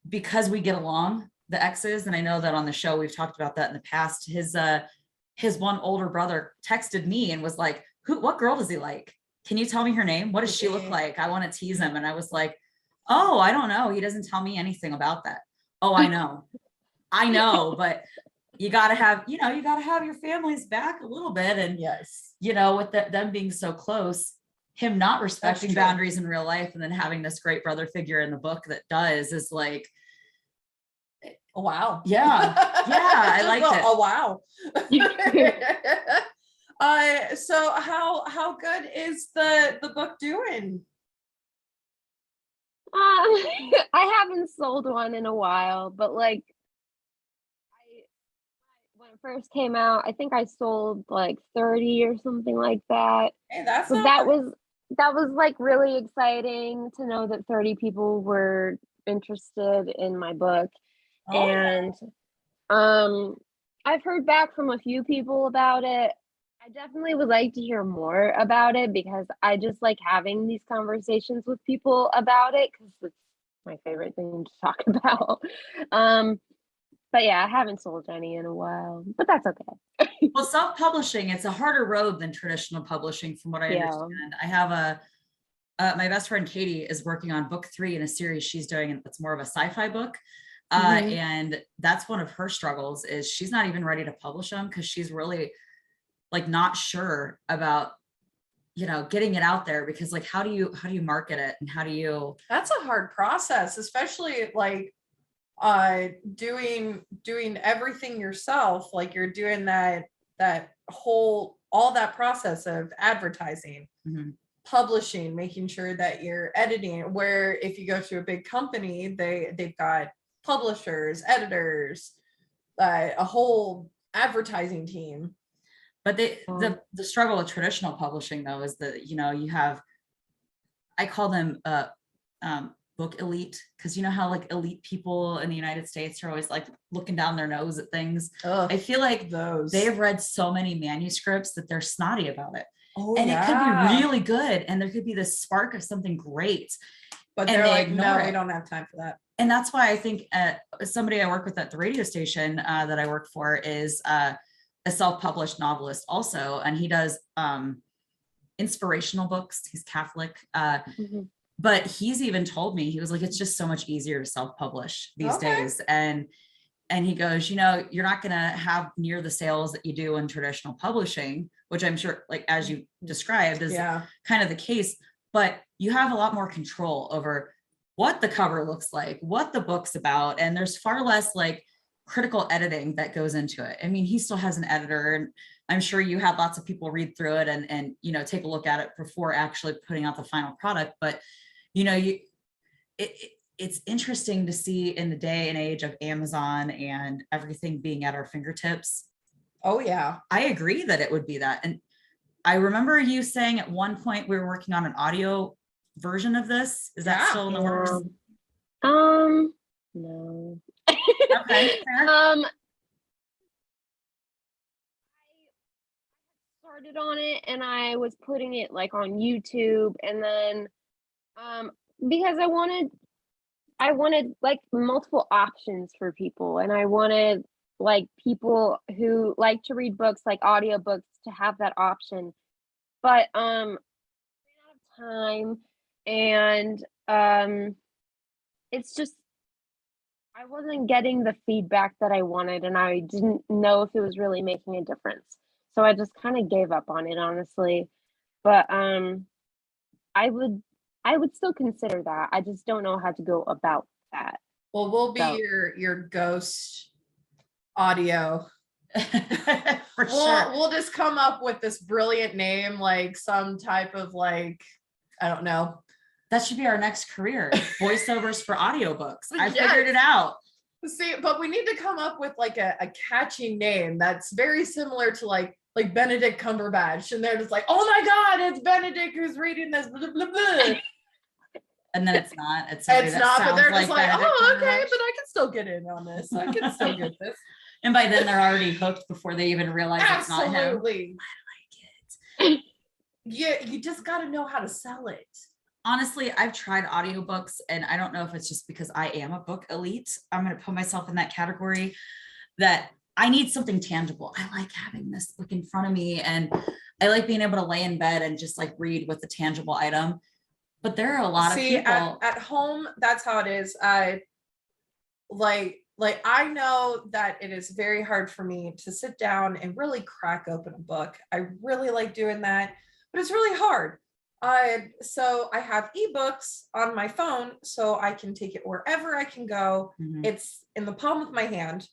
[SPEAKER 2] because we get along, the exes, and I know that on the show, we've talked about that in the past, his one older brother texted me and was like, what girl does he like? Can you tell me her name? What does she look like? I want to tease him. And I was like, oh, I don't know. He doesn't tell me anything about that. Oh, I know. I know, but you got to have, you know, you got to have your family's back a little bit. And
[SPEAKER 1] yes,
[SPEAKER 2] you know, with them being so close, him not respecting boundaries in real life, and then having this great brother figure in the book that does, is like,
[SPEAKER 1] oh, wow.
[SPEAKER 2] Yeah. I liked it.
[SPEAKER 1] Oh, wow. So how good is the book doing?
[SPEAKER 3] I haven't sold one in a while, but like when it first came out, I think I sold like 30 or something like that.
[SPEAKER 1] Hey, that's
[SPEAKER 3] so that was like really exciting to know that 30 people were interested in my book. And I've heard back from a few people about it. I definitely would like to hear more about it because I just like having these conversations with people about it because it's my favorite thing to talk about. But yeah, I haven't sold any in a while, but that's okay.
[SPEAKER 2] Well, self-publishing, it's a harder road than traditional publishing from what I understand. I have my best friend Katie is working on book 3 in a series she's doing, and it's more of a sci-fi book. And that's one of her struggles, is she's not even ready to publish them because she's really like not sure about, you know, getting it out there, because like, how do you market it, and how do you? That's
[SPEAKER 1] a hard process, especially like doing everything yourself. Like, you're doing that whole, all that process of advertising, publishing, making sure that you're editing, where if you go to a big company, they've got publishers, editors, a whole advertising team.
[SPEAKER 2] But the struggle with traditional publishing, though, is that, you know, you have, I call them book elite, because you know how like elite people in the United States are always like looking down their nose at things. I feel like they've read so many manuscripts that they're snotty about it. and it could be really good. And there could be this spark of something great.
[SPEAKER 1] But
[SPEAKER 2] and
[SPEAKER 1] they're
[SPEAKER 2] they
[SPEAKER 1] like, no,
[SPEAKER 2] ignore
[SPEAKER 1] we
[SPEAKER 2] it.
[SPEAKER 1] don't have time for that.
[SPEAKER 2] And that's why I think somebody I work with at the radio station that I work for is a self-published novelist also. And he does inspirational books. He's Catholic. But he's even told me, he was like, it's just so much easier to self-publish these days. And he goes, you know, you're not going to have near the sales that you do in traditional publishing, which I'm sure, like, as you described, is kind of the case, but you have a lot more control over what the cover looks like, what the book's about. And there's far less like critical editing that goes into it. I mean, he still has an editor, and I'm sure you had lots of people read through it and you know, take a look at it before actually putting out the final product. But you know, it's interesting to see in the day and age of Amazon and everything being at our fingertips.
[SPEAKER 1] Oh yeah. I
[SPEAKER 2] agree that it would be that. And I remember you saying at one point we were working on an audio version of this. Is that still in the works?
[SPEAKER 3] No.
[SPEAKER 2] Okay.
[SPEAKER 3] I started on it and I was putting it like on YouTube, and then because I wanted like multiple options for people, and I wanted like people who like to read books, like audiobooks, to have that option. But ran out of time, and it's just I wasn't getting the feedback that I wanted, and I didn't know if it was really making a difference. So I just kind of gave up on it, honestly. But I would still consider that. I just don't know how to go about that.
[SPEAKER 1] Well, we'll be your ghost audio. We'll just come up with this brilliant name, like some type of like, I don't know.
[SPEAKER 2] That should be our next career, voiceovers for audiobooks. I figured it out.
[SPEAKER 1] See, but we need to come up with like a catchy name that's very similar to like Benedict Cumberbatch, and they're just like, oh my God, it's Benedict who's reading this, blah, blah, blah.
[SPEAKER 2] And then it's not. It's
[SPEAKER 1] not, but they're just like, oh, okay, but I can still get in on this. I can still get this.
[SPEAKER 2] And by then they're already hooked before they even realize it's not him.
[SPEAKER 1] Absolutely. I like it. Yeah, you just got to know how to sell it.
[SPEAKER 2] Honestly, I've tried audiobooks, and I don't know if it's just because I am a book elite. I'm going to put myself in that category that I need something tangible. I like having this book in front of me, and I like being able to lay in bed and just like read with a tangible item. But there are a lot of people
[SPEAKER 1] at home. That's how it is. I know that it is very hard for me to sit down and really crack open a book. I really like doing that, but it's really hard. So I have ebooks on my phone, so I can take it wherever I can go. It's in the palm of my hand.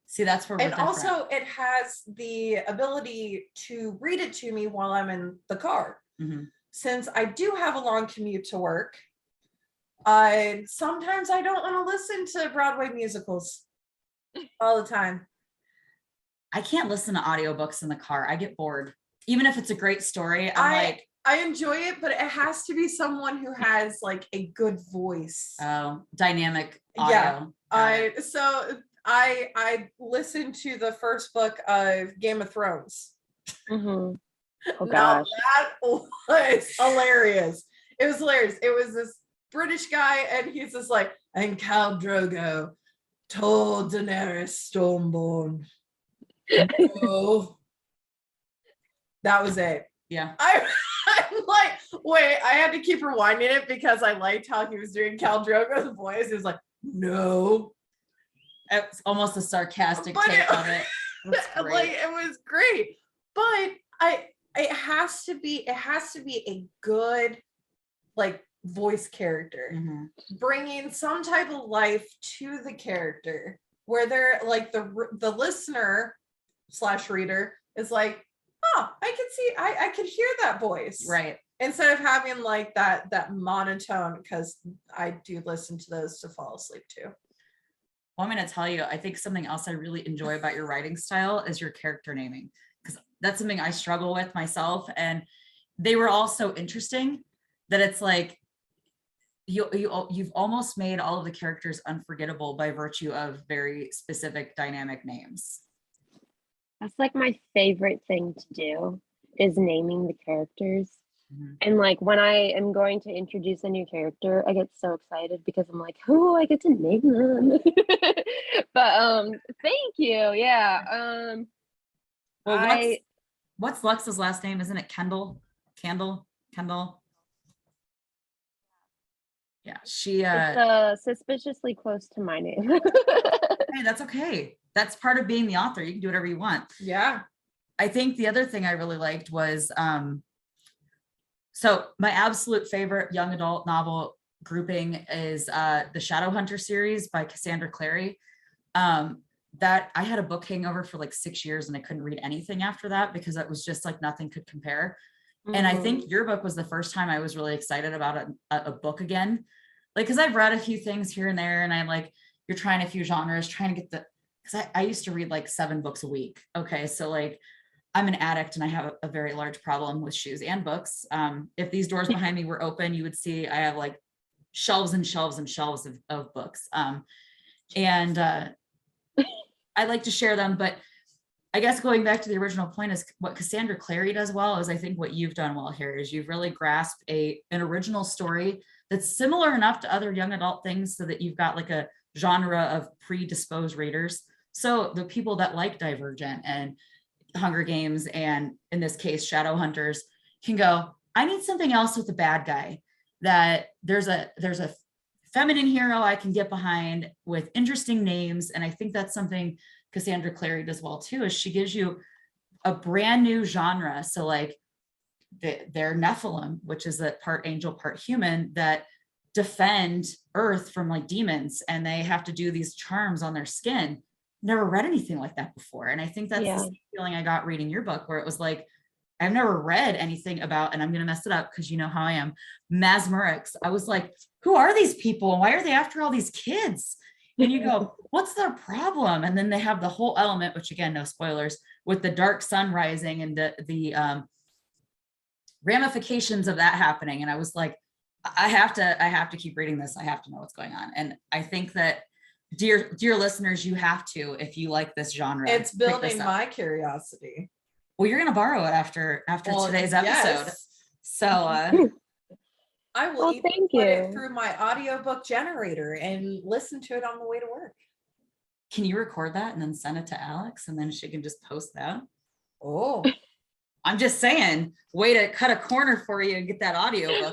[SPEAKER 2] See, that's where we're
[SPEAKER 1] and
[SPEAKER 2] different.
[SPEAKER 1] Also it has the ability to read it to me while I'm in the car. Since I do have a long commute to work, sometimes I don't want to listen to Broadway musicals all the time.
[SPEAKER 2] I can't listen to audiobooks in the car. I get bored. Even if it's a great story,
[SPEAKER 1] I enjoy it, but it has to be someone who has like a good voice.
[SPEAKER 2] Oh, dynamic audio.
[SPEAKER 1] Yeah. I listened to the first book of Game of Thrones.
[SPEAKER 3] Oh gosh.
[SPEAKER 1] Now, that was hilarious. It was hilarious. It was this British guy, and he's just like, and Khal Drogo told Daenerys Stormborn. Oh. That was it.
[SPEAKER 2] Yeah.
[SPEAKER 1] I'm like, wait, I had to keep rewinding it because I liked how he was doing Khal Drogo's voice. He was like, no.
[SPEAKER 2] It's almost a sarcastic take on it.
[SPEAKER 1] Like, it was great. But it has to be a good like voice character, bringing some type of life to the character, where they're like the listener / reader is like, oh, I can hear that voice,
[SPEAKER 2] right?
[SPEAKER 1] Instead of having like that monotone, because I do listen to those to fall asleep too.
[SPEAKER 2] Well, I'm going to tell you, I think something else I really enjoy about your writing style is your character naming, because that's something I struggle with myself. And they were all so interesting that it's like, you've almost made all of the characters unforgettable by virtue of very specific dynamic names.
[SPEAKER 3] That's like my favorite thing to do, is naming the characters.
[SPEAKER 2] Mhm.
[SPEAKER 3] And like when I am going to introduce a new character, I get so excited because I'm like, oh, I get to name them. But thank you. Yeah.
[SPEAKER 2] Well,
[SPEAKER 3] I
[SPEAKER 2] what's Lux's last name? Isn't it Kendall? Kendall? Yeah, she
[SPEAKER 3] it's suspiciously close to my name.
[SPEAKER 2] hey, that's okay. That's part of being the author. You can do whatever you want.
[SPEAKER 1] Yeah.
[SPEAKER 2] I think the other thing I really liked was so my absolute favorite young adult novel grouping is the Shadowhunter series by Cassandra Clary. That I had a book hangover for like 6 years and I couldn't read anything after that because it was just like nothing could compare. And I think your book was the first time I was really excited about a book again. Like, cause I've read a few things here and there and I'm like, you're trying a few genres, trying to get cause I used to read like 7 books a week. Okay. So like I'm an addict and I have a very large problem with shoes and books. If these doors behind me were open, you would see I have like shelves and shelves and shelves of books. And I like to share them, but I guess going back to the original point is what Cassandra Clary does well is I think what you've done well here is you've really grasped an original story that's similar enough to other young adult things so that you've got like a genre of predisposed readers. So the people that like Divergent and Hunger Games, and in this case, Shadowhunters, can go, I need something else with the bad guy, that there's a feminine hero I can get behind with interesting names. And I think that's something Cassandra Clary does well too, is she gives you a brand new genre. So like they're Nephilim, which is a part angel, part human, that defend Earth from like demons, and they have to do these charms on their skin. Never read anything like that before. And I think that's the same feeling I got reading your book, where it was like, I've never read anything about, and I'm going to mess it up because you know how I am, Mesmerics. I was like, who are these people? And why are they after all these kids? And you go, what's their problem? And then they have the whole element, which again, no spoilers, with the dark sun rising and the ramifications of that happening. And I was like, I have to keep reading this. I have to know what's going on. And I think that dear listeners, you have to, if you like this genre.
[SPEAKER 1] It's building my curiosity.
[SPEAKER 2] Well, you're going to borrow it after today's episode.
[SPEAKER 1] Yes.
[SPEAKER 2] So
[SPEAKER 1] I will even
[SPEAKER 3] thank
[SPEAKER 1] put
[SPEAKER 3] you.
[SPEAKER 1] it through my audiobook generator and listen to it on the way to work.
[SPEAKER 2] Can you record that and then send it to Alex and then she can just post that?
[SPEAKER 1] Oh,
[SPEAKER 2] I'm just saying, way to cut a corner for you and get that audiobook.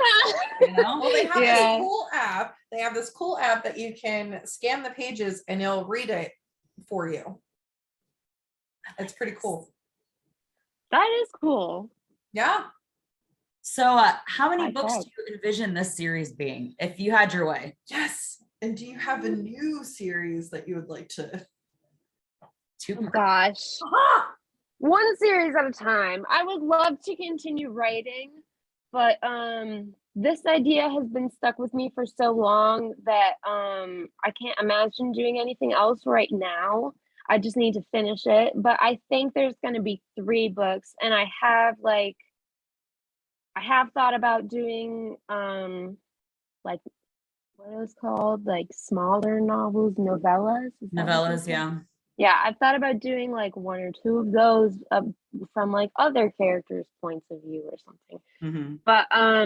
[SPEAKER 2] You know?
[SPEAKER 1] well, they have this cool app. They have this cool app that you can scan the pages and it'll read it for you. It's pretty cool.
[SPEAKER 3] That is cool.
[SPEAKER 1] Yeah.
[SPEAKER 2] So how many books do you envision this series being if you had your way?
[SPEAKER 1] Yes. And do you have a new series that you would like to?
[SPEAKER 3] Oh, gosh. One series at a time. I would love to continue writing, but this idea has been stuck with me for so long that I can't imagine doing anything else right now. I just need to finish it. But I think there's going to be 3 books, and I have thought about doing like what it was called, like smaller novels, novellas.
[SPEAKER 2] Novellas, yeah.
[SPEAKER 3] Yeah, I've thought about doing like 1 or 2 of those from like other characters' points of view or something.
[SPEAKER 2] Mm-hmm.
[SPEAKER 3] But I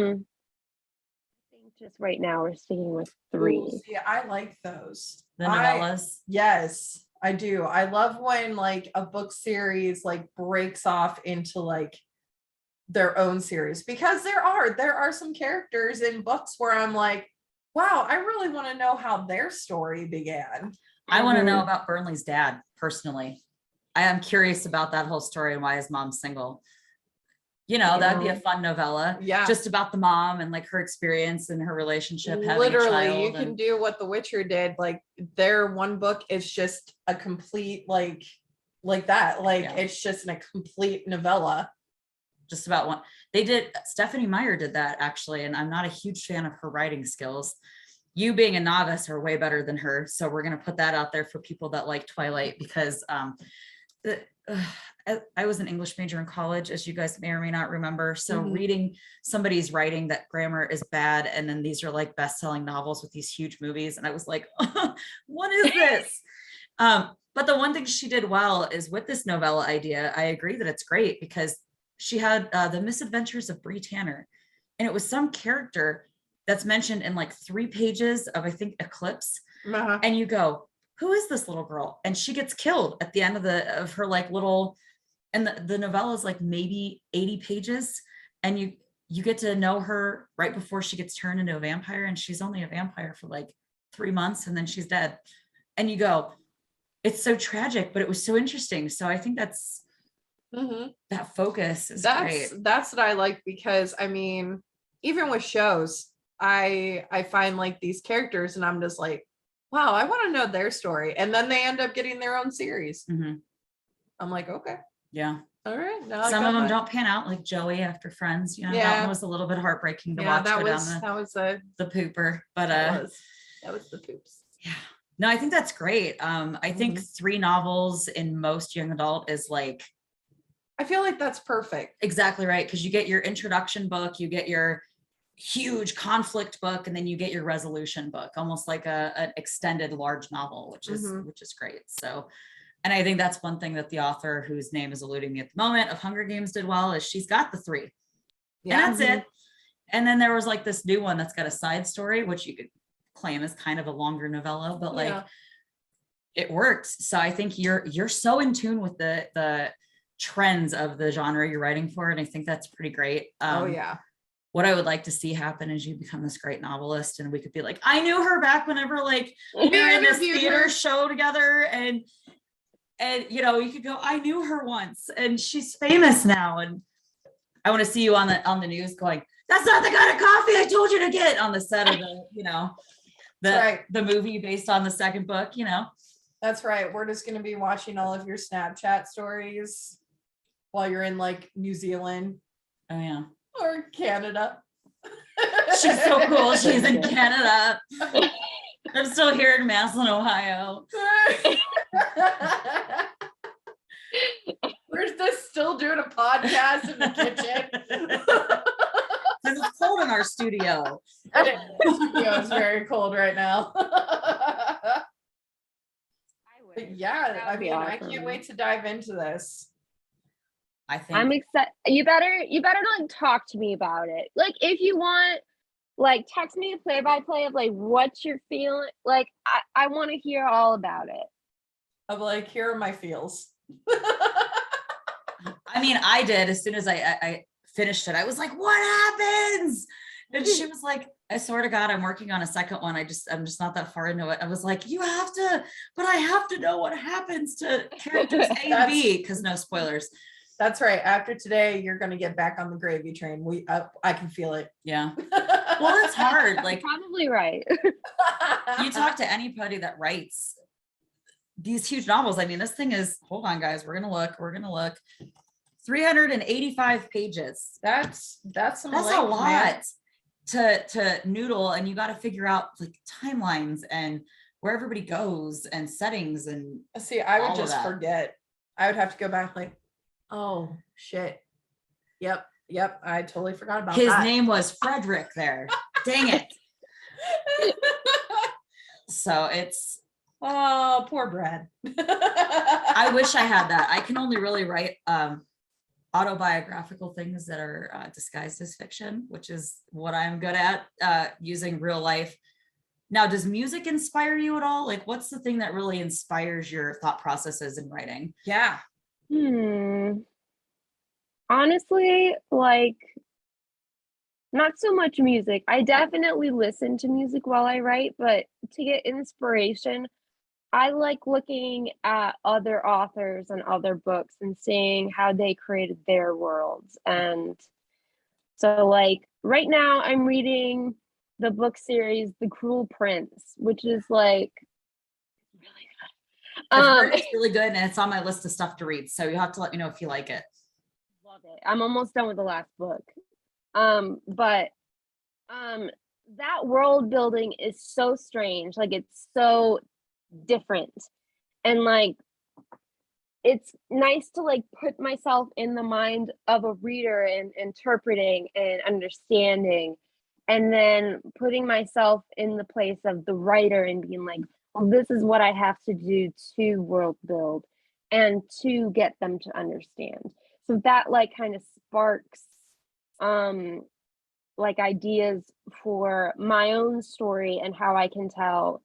[SPEAKER 3] think just right now we're sticking with 3.
[SPEAKER 1] Ooh, see, I like those.
[SPEAKER 2] The novellas.
[SPEAKER 1] Yes, I do. I love when like a book series like breaks off into like their own series, because there are some characters in books where I'm like, wow, I really want to know how their story began.
[SPEAKER 2] I want to know about Burnley's dad personally. I am curious about that whole story and why his mom's single. You know, that'd be a fun novella.
[SPEAKER 1] Yeah.
[SPEAKER 2] Just about the mom and like her experience and her relationship.
[SPEAKER 1] Literally, you can do what The Witcher did. Like their one book is just a complete like that. Like it's just a complete novella.
[SPEAKER 2] Just about one. They did, Stephanie Meyer did that actually. And I'm not a huge fan of her writing skills. You being a novice are way better than her. So we're going to put that out there for people that like Twilight, because I was an English major in college, as you guys may or may not remember. So reading somebody's writing that grammar is bad, and then these are like best-selling novels with these huge movies. And I was like, what is this? But the one thing she did well is with this novella idea, I agree that it's great because she had The Misadventures of Bree Tanner, and it was some character that's mentioned in like 3 pages of, I think, Eclipse. And you go, who is this little girl? And she gets killed at the end of her like little, and the novella is like maybe 80 pages, and you get to know her right before she gets turned into a vampire, and she's only a vampire for like 3 months and then she's dead. And you go, it's so tragic, but it was so interesting. So I think that's that focus is great.
[SPEAKER 1] That's what I like, because I mean, even with shows, I find like these characters and I'm just like, wow, I want to know their story. And then they end up getting their own series. I'm like, okay.
[SPEAKER 2] Yeah.
[SPEAKER 1] All right. Now
[SPEAKER 2] some of them don't pan out, like Joey after Friends. You know, that one was a little bit heartbreaking to watch go down the pooper. But
[SPEAKER 1] that was the poops.
[SPEAKER 2] Yeah. No, I think that's great. I think 3 novels in most young adult is like,
[SPEAKER 1] I feel like that's perfect.
[SPEAKER 2] Exactly right. Because you get your introduction book, you get your huge conflict book, and then you get your resolution book, almost like an extended large novel, which is great. So, and I think that's one thing that the author, whose name is eluding me at the moment, of Hunger Games did well, is she's got the 3. Yeah. And that's it. And then there was like this new one that's got a side story, which you could claim is kind of a longer novella, but like it works. So I think you're so in tune with the trends of the genre you're writing for, and I think that's pretty great. What I would like to see happen is you become this great novelist, and we could be like, I knew her back whenever like we were in this theater show together, and you know, you could go, I knew her once and she's famous now. And I want to see you on the news going, that's not the kind of coffee I told you to get, on the set of the, you know, the movie based on the second book, you know.
[SPEAKER 1] That's right. We're just going to be watching all of your Snapchat stories while you're in like New Zealand.
[SPEAKER 2] Oh yeah.
[SPEAKER 1] Or Canada.
[SPEAKER 2] She's so cool. She's in Canada. I'm still here in Maslin, Ohio.
[SPEAKER 1] We're just still doing a podcast in the kitchen.
[SPEAKER 2] Because it's cold in our studio.
[SPEAKER 1] It's very cold right now. Yeah, I mean, awesome. I can't wait to dive into this.
[SPEAKER 2] I think
[SPEAKER 3] I'm excited. You better not talk to me about it. Like, if you want, like, text me a play-by-play of like what you're feeling. Like, I want to hear all about it.
[SPEAKER 1] Of like, here are my feels.
[SPEAKER 2] I mean, I did. As soon as I finished it, I was like, what happens? And she was like, I swear to God, I'm working on a second one. I'm just not that far into it. I was like, you have to, but I have to know what happens to characters A and B, because no spoilers.
[SPEAKER 1] That's right. After today, you're going to get back on the gravy train. I can feel it.
[SPEAKER 2] Yeah. Well, it's hard. Like,
[SPEAKER 3] you're probably right.
[SPEAKER 2] You talk to anybody that writes these huge novels. I mean, this thing is, hold on, guys. We're going to look. 385 pages.
[SPEAKER 1] That's a
[SPEAKER 2] lot to noodle, and you got to figure out like timelines and where everybody goes and settings. And
[SPEAKER 1] see, I would just forget. I would have to go back like, oh shit. Yep. I totally forgot about
[SPEAKER 2] his
[SPEAKER 1] that.
[SPEAKER 2] name was Frederick there. Dang it. So it's,
[SPEAKER 1] oh, poor Brad.
[SPEAKER 2] I wish I had that. I can only really write autobiographical things that are disguised as fiction, which is what I'm good at, using real life. Now, does music inspire you at all? Like, what's the thing that really inspires your thought processes in writing?
[SPEAKER 1] Yeah.
[SPEAKER 3] Honestly, like, not so much music. I definitely listen to music while I write, but to get inspiration, I like looking at other authors and other books and seeing how they created their worlds. And so, like, right now I'm reading the book series The Cruel Prince, which is like really good.
[SPEAKER 2] It's really good, and it's on my list of stuff to read, so you have to let me know if you like it.
[SPEAKER 3] Love it. I'm almost done with the last book. But that world building is so strange. Like, it's so different, and like, it's nice to like put myself in the mind of a reader and interpreting and understanding, and then putting myself in the place of the writer and being like, well, this is what I have to do to world build and to get them to understand. So that like kind of sparks like ideas for my own story and how I can tell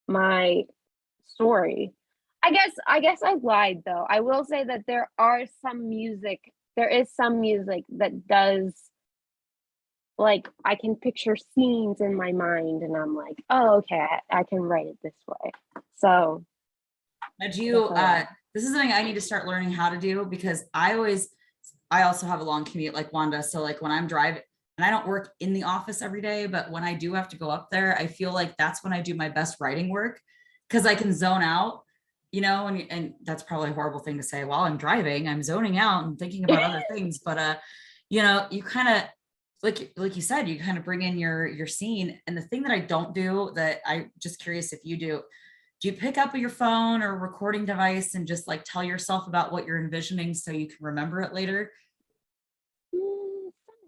[SPEAKER 3] my story. I guess I lied though. I will say that there is some music that does, like, I can picture scenes in my mind and I'm like, oh, okay, I can write it this way. So
[SPEAKER 2] this is something I need to start learning how to do, because I also have a long commute like Wanda. So like when I'm driving, and I don't work in the office every day, but when I do have to go up there, I feel like that's when I do my best writing work, because I can zone out, and that's probably a horrible thing to say while I'm driving. I'm zoning out and thinking about other things, but you kind of, like you said, you kind of bring in your scene. And the thing that I don't do, that I just curious if you do you pick up your phone or recording device and just like tell yourself about what you're envisioning so you can remember it later?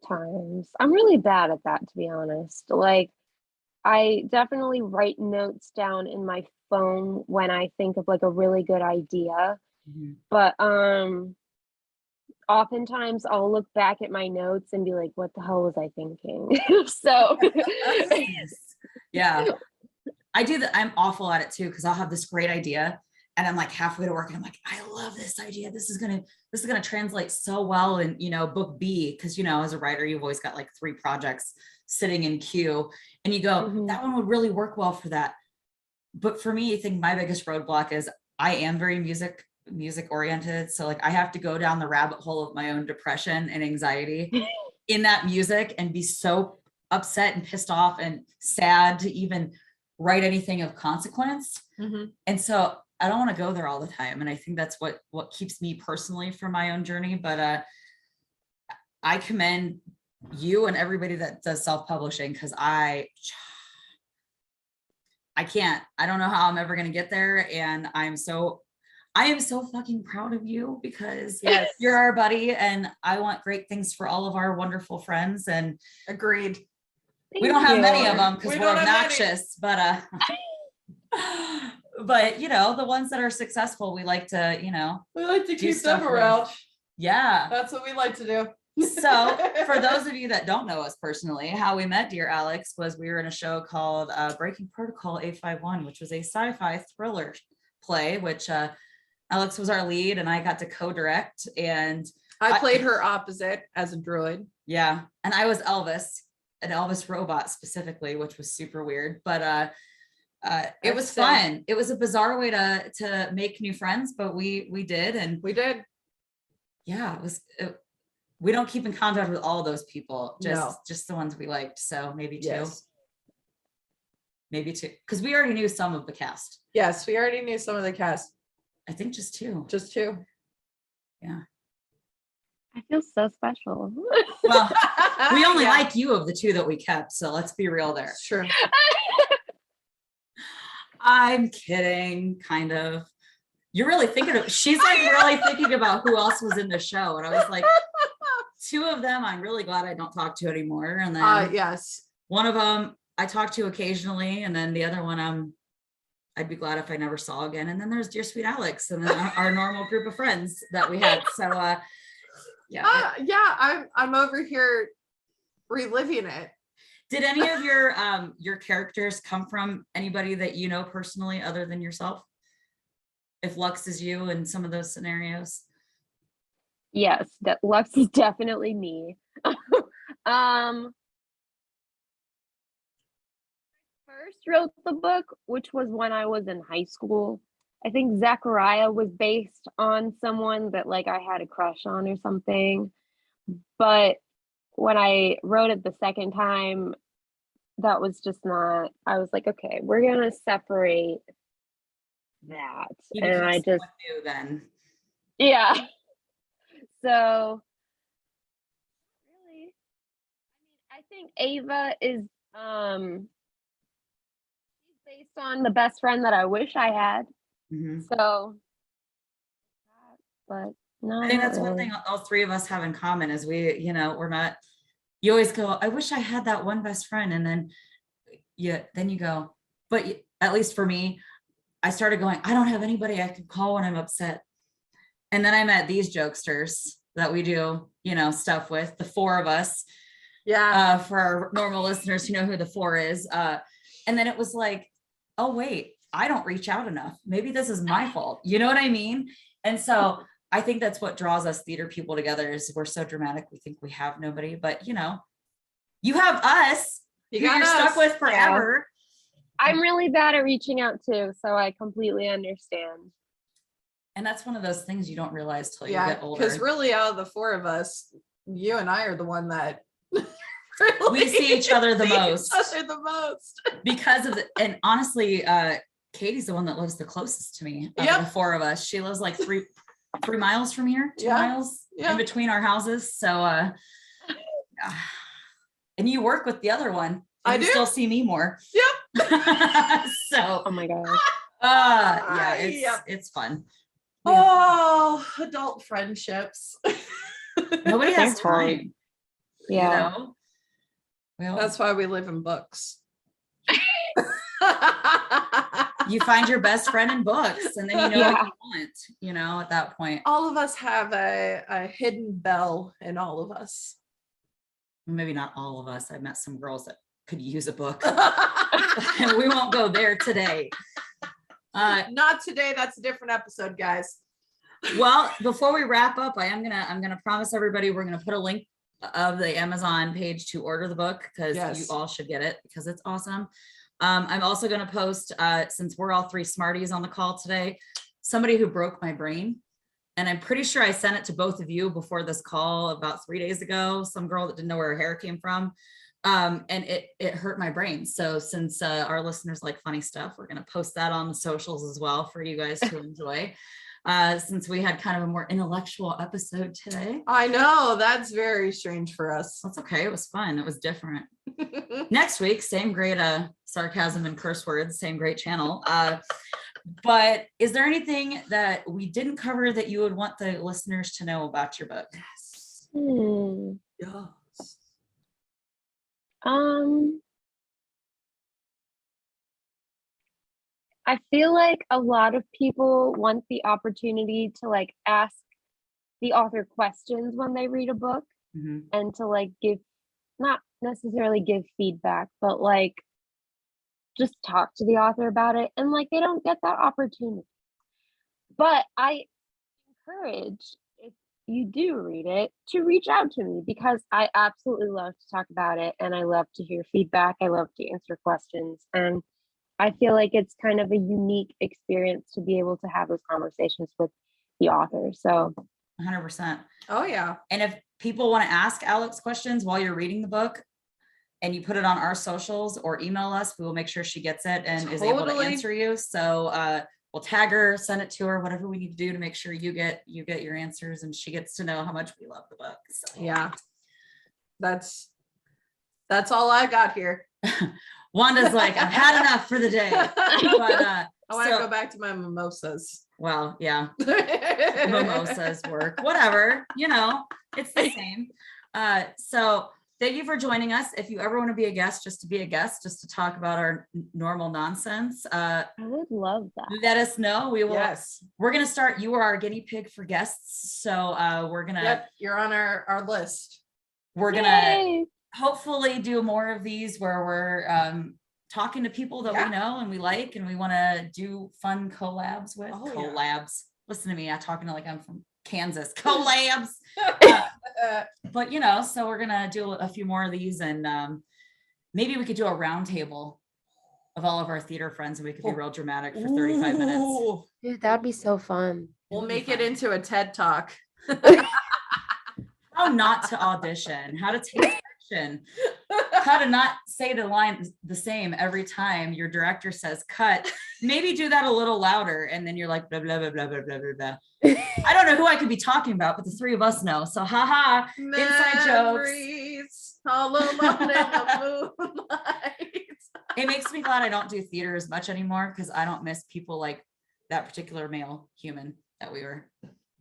[SPEAKER 3] Sometimes. I'm really bad at that, to be honest. Like, I definitely write notes down in my phone when I think of like a really good idea. But oftentimes I'll look back at my notes and be like, what the hell was I thinking? So
[SPEAKER 2] yeah, I do that. I'm awful at it too, because I'll have this great idea and I'm like halfway to work and I'm like, I love this idea. This is gonna translate so well in book B, because as a writer, you've always got like 3 projects sitting in queue, and you go, that one would really work well for that. But for me, I think my biggest roadblock is I am very music oriented. So like I have to go down the rabbit hole of my own depression and anxiety in that music and be so upset and pissed off and sad to even write anything of consequence. And so I don't want to go there all the time. And I think that's what keeps me personally from my own journey. But I commend you and everybody that does self-publishing, because I can't. I don't know how I'm ever going to get there. And I am so fucking proud of you, because
[SPEAKER 1] Yes.
[SPEAKER 2] You're our buddy and I want great things for all of our wonderful friends. And
[SPEAKER 1] Agreed.
[SPEAKER 2] we don't have many of them because
[SPEAKER 1] We
[SPEAKER 2] we're
[SPEAKER 1] don't have
[SPEAKER 2] obnoxious, but but the ones that are successful, we like to,
[SPEAKER 1] We like to
[SPEAKER 2] do
[SPEAKER 1] keep
[SPEAKER 2] stuff
[SPEAKER 1] them around.
[SPEAKER 2] Yeah.
[SPEAKER 1] That's what we like to do.
[SPEAKER 2] So for those of you that don't know us personally, how we met Dear Alex was we were in a show called Breaking Protocol 851, which was a sci-fi thriller play, which Alex was our lead and I got to co-direct, and
[SPEAKER 1] I played her opposite as a druid.
[SPEAKER 2] Yeah. And I was Elvis, an Elvis robot specifically, which was super weird, but it was fun. It was a bizarre way to make new friends, but we did. And
[SPEAKER 1] we did.
[SPEAKER 2] Yeah, we don't keep in contact with all those people, just the ones we liked. So maybe 2.
[SPEAKER 1] Yes.
[SPEAKER 2] Maybe 2, because we already knew some of the cast.
[SPEAKER 1] Yes, we already knew some of the cast.
[SPEAKER 2] I think just 2.
[SPEAKER 1] Just 2.
[SPEAKER 2] Yeah.
[SPEAKER 3] I feel so special.
[SPEAKER 2] Well, we only like you of the 2 that we kept, so let's be real there.
[SPEAKER 1] Sure.
[SPEAKER 2] I'm kidding, kind of. You're really thinking of, she's like really thinking about who else was in the show. And I was like, 2 of them I'm really glad I don't talk to anymore. And then
[SPEAKER 1] yes,
[SPEAKER 2] one of them I talk to occasionally, and then the other one I'd be glad if I never saw again. And then there's Dear Sweet Alex, and then our normal group of friends that we had. So
[SPEAKER 1] I'm over here reliving it.
[SPEAKER 2] Did any of your characters come from anybody that you know personally other than yourself? If Lux is you in some of those scenarios?
[SPEAKER 3] Yes, that Lux is definitely me. First wrote the book, which was when I was in high school. I think Zachariah was based on someone that like I had a crush on or something. But when I wrote it the second time, that was just not, I was like, okay, we're gonna separate that. And I just
[SPEAKER 2] knew then.
[SPEAKER 3] Yeah. So really, I think Ava is she's based on the best friend that I wish I had. So but no,
[SPEAKER 2] I think that's one thing all 3 of us have in common is we're not, you always go, I wish I had that one best friend. And then you go, but at least for me, I started going, I don't have anybody I could call when I'm upset. And then I met these jokesters that we do, you know, stuff with, the four of us.
[SPEAKER 1] Yeah.
[SPEAKER 2] For our normal listeners who know who the four is. And then it was like, oh, wait, I don't reach out enough. Maybe this is my fault. You know what I mean? And so I think that's what draws us theater people together is we're so dramatic. We think we have nobody, but you know, you have us. You're stuck with forever.
[SPEAKER 3] Yeah. I'm really bad at reaching out too, so I completely understand.
[SPEAKER 2] And that's one of those things you don't realize till you get older.
[SPEAKER 1] Because really, out of the four of us, you and I are the one that really
[SPEAKER 2] we see each other the most. Because of and honestly, Katie's the one that lives the closest to me of the four of us. She lives like 3 miles from here, 2 miles in between our houses. So and you work with the other one. I do still see me more. Yep. So
[SPEAKER 3] oh my god.
[SPEAKER 2] It's fun.
[SPEAKER 1] Oh, adult friendships.
[SPEAKER 2] Nobody has time.
[SPEAKER 3] Yeah.
[SPEAKER 2] You know? Well,
[SPEAKER 1] that's why we live in books.
[SPEAKER 2] You find your best friend in books, and then you know what you want, you know, at that point.
[SPEAKER 1] All of us have a hidden belle in all of us.
[SPEAKER 2] Maybe not all of us. I met some girls that could use a book. We won't go there today.
[SPEAKER 1] Not today. That's a different episode, guys.
[SPEAKER 2] Well, before we wrap up, I'm gonna promise everybody we're gonna put a link of the Amazon page to order the book because you all should get it because it's awesome. I'm also gonna post since we're all three smarties on the call today, somebody who broke my brain. And I'm pretty sure I sent it to both of you before this call about 3 days ago, some girl that didn't know where her hair came from. And it hurt my brain. So since our listeners like funny stuff, we're going to post that on the socials as well for you guys to enjoy. Since we had kind of a more intellectual episode today.
[SPEAKER 1] I know, that's very strange for us.
[SPEAKER 2] That's okay. It was fun. It was different. Next week, same great sarcasm and curse words, same great channel. But is there anything that we didn't cover that you would want the listeners to know about your book?
[SPEAKER 1] Yes.
[SPEAKER 3] Yes. I feel like a lot of people want the opportunity to like ask the author questions when they read a book and to like give, not necessarily give feedback, but like just talk to the author about it, and like they don't get that opportunity. But I encourage, if you do read it, to reach out to me because I absolutely love to talk about it and I love to hear feedback. I love to answer questions, and I feel like it's kind of a unique experience to be able to have those conversations with the author. So
[SPEAKER 2] 100%.
[SPEAKER 1] Oh yeah.
[SPEAKER 2] And if people want to ask Alex questions while you're reading the book, and you put it on our socials or email us, we will make sure she gets it and is able to answer you. So we'll tag her, send it to her, whatever we need to do to make sure you get your answers and she gets to know how much we love the book. So
[SPEAKER 1] yeah, that's all I got here.
[SPEAKER 2] Wanda's like, I've had enough for the day. But
[SPEAKER 1] I want to go back to my mimosas.
[SPEAKER 2] Well, yeah. Mimosas work, whatever, you know, it's the same. So thank you for joining us. If you ever want to be a guest, just to talk about our normal nonsense.
[SPEAKER 3] I would love that.
[SPEAKER 2] Let us know. We will.
[SPEAKER 1] Yes.
[SPEAKER 2] We're going to start. You are our guinea pig for guests. So we're going to.
[SPEAKER 1] Yep, you're on our list.
[SPEAKER 2] We're going to hopefully do more of these where we're talking to people that we know and we like, and we want to do fun collabs with. Collabs. Yeah. Listen to me. I'm talking like I'm from Kansas. Collabs. But you know, so we're gonna do a few more of these, and maybe we could do a round table of all of our theater friends, and we could be real dramatic for 35 minutes.
[SPEAKER 3] Dude, that'd be so fun.
[SPEAKER 1] We'll make it into a TED Talk.
[SPEAKER 2] How not to audition, how to take action, how to not say the line the same every time your director says cut. Maybe do that a little louder, and then you're like blah blah blah blah blah blah blah. I don't know who I could be talking about, but the three of us know. So haha, inside jokes.
[SPEAKER 1] All alone in the moonlight.
[SPEAKER 2] It makes me glad I don't do theater as much anymore because I don't miss people like that particular male human that we were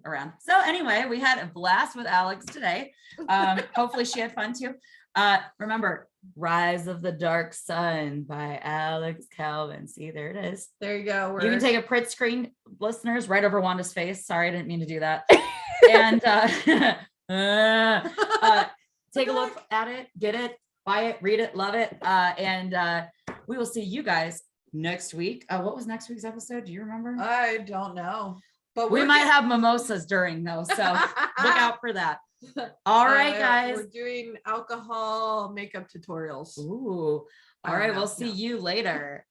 [SPEAKER 2] around. So anyway, we had a blast with Alex today. Hopefully she had fun too. Remember, Rise of the Dark Sun by Alex Calvin. See, there it is.
[SPEAKER 1] There you go.
[SPEAKER 2] You can take a print screen, listeners, right over Wanda's face. Sorry, I didn't mean to do that. And take a look at it, get it, buy it, read it, love it. And we will see you guys next week. What was next week's episode? Do you remember?
[SPEAKER 1] I don't know, but
[SPEAKER 2] We might have mimosas during those, so look out for that. All right, guys.
[SPEAKER 1] We're doing alcohol makeup tutorials.
[SPEAKER 2] Ooh. All right, we'll see you later.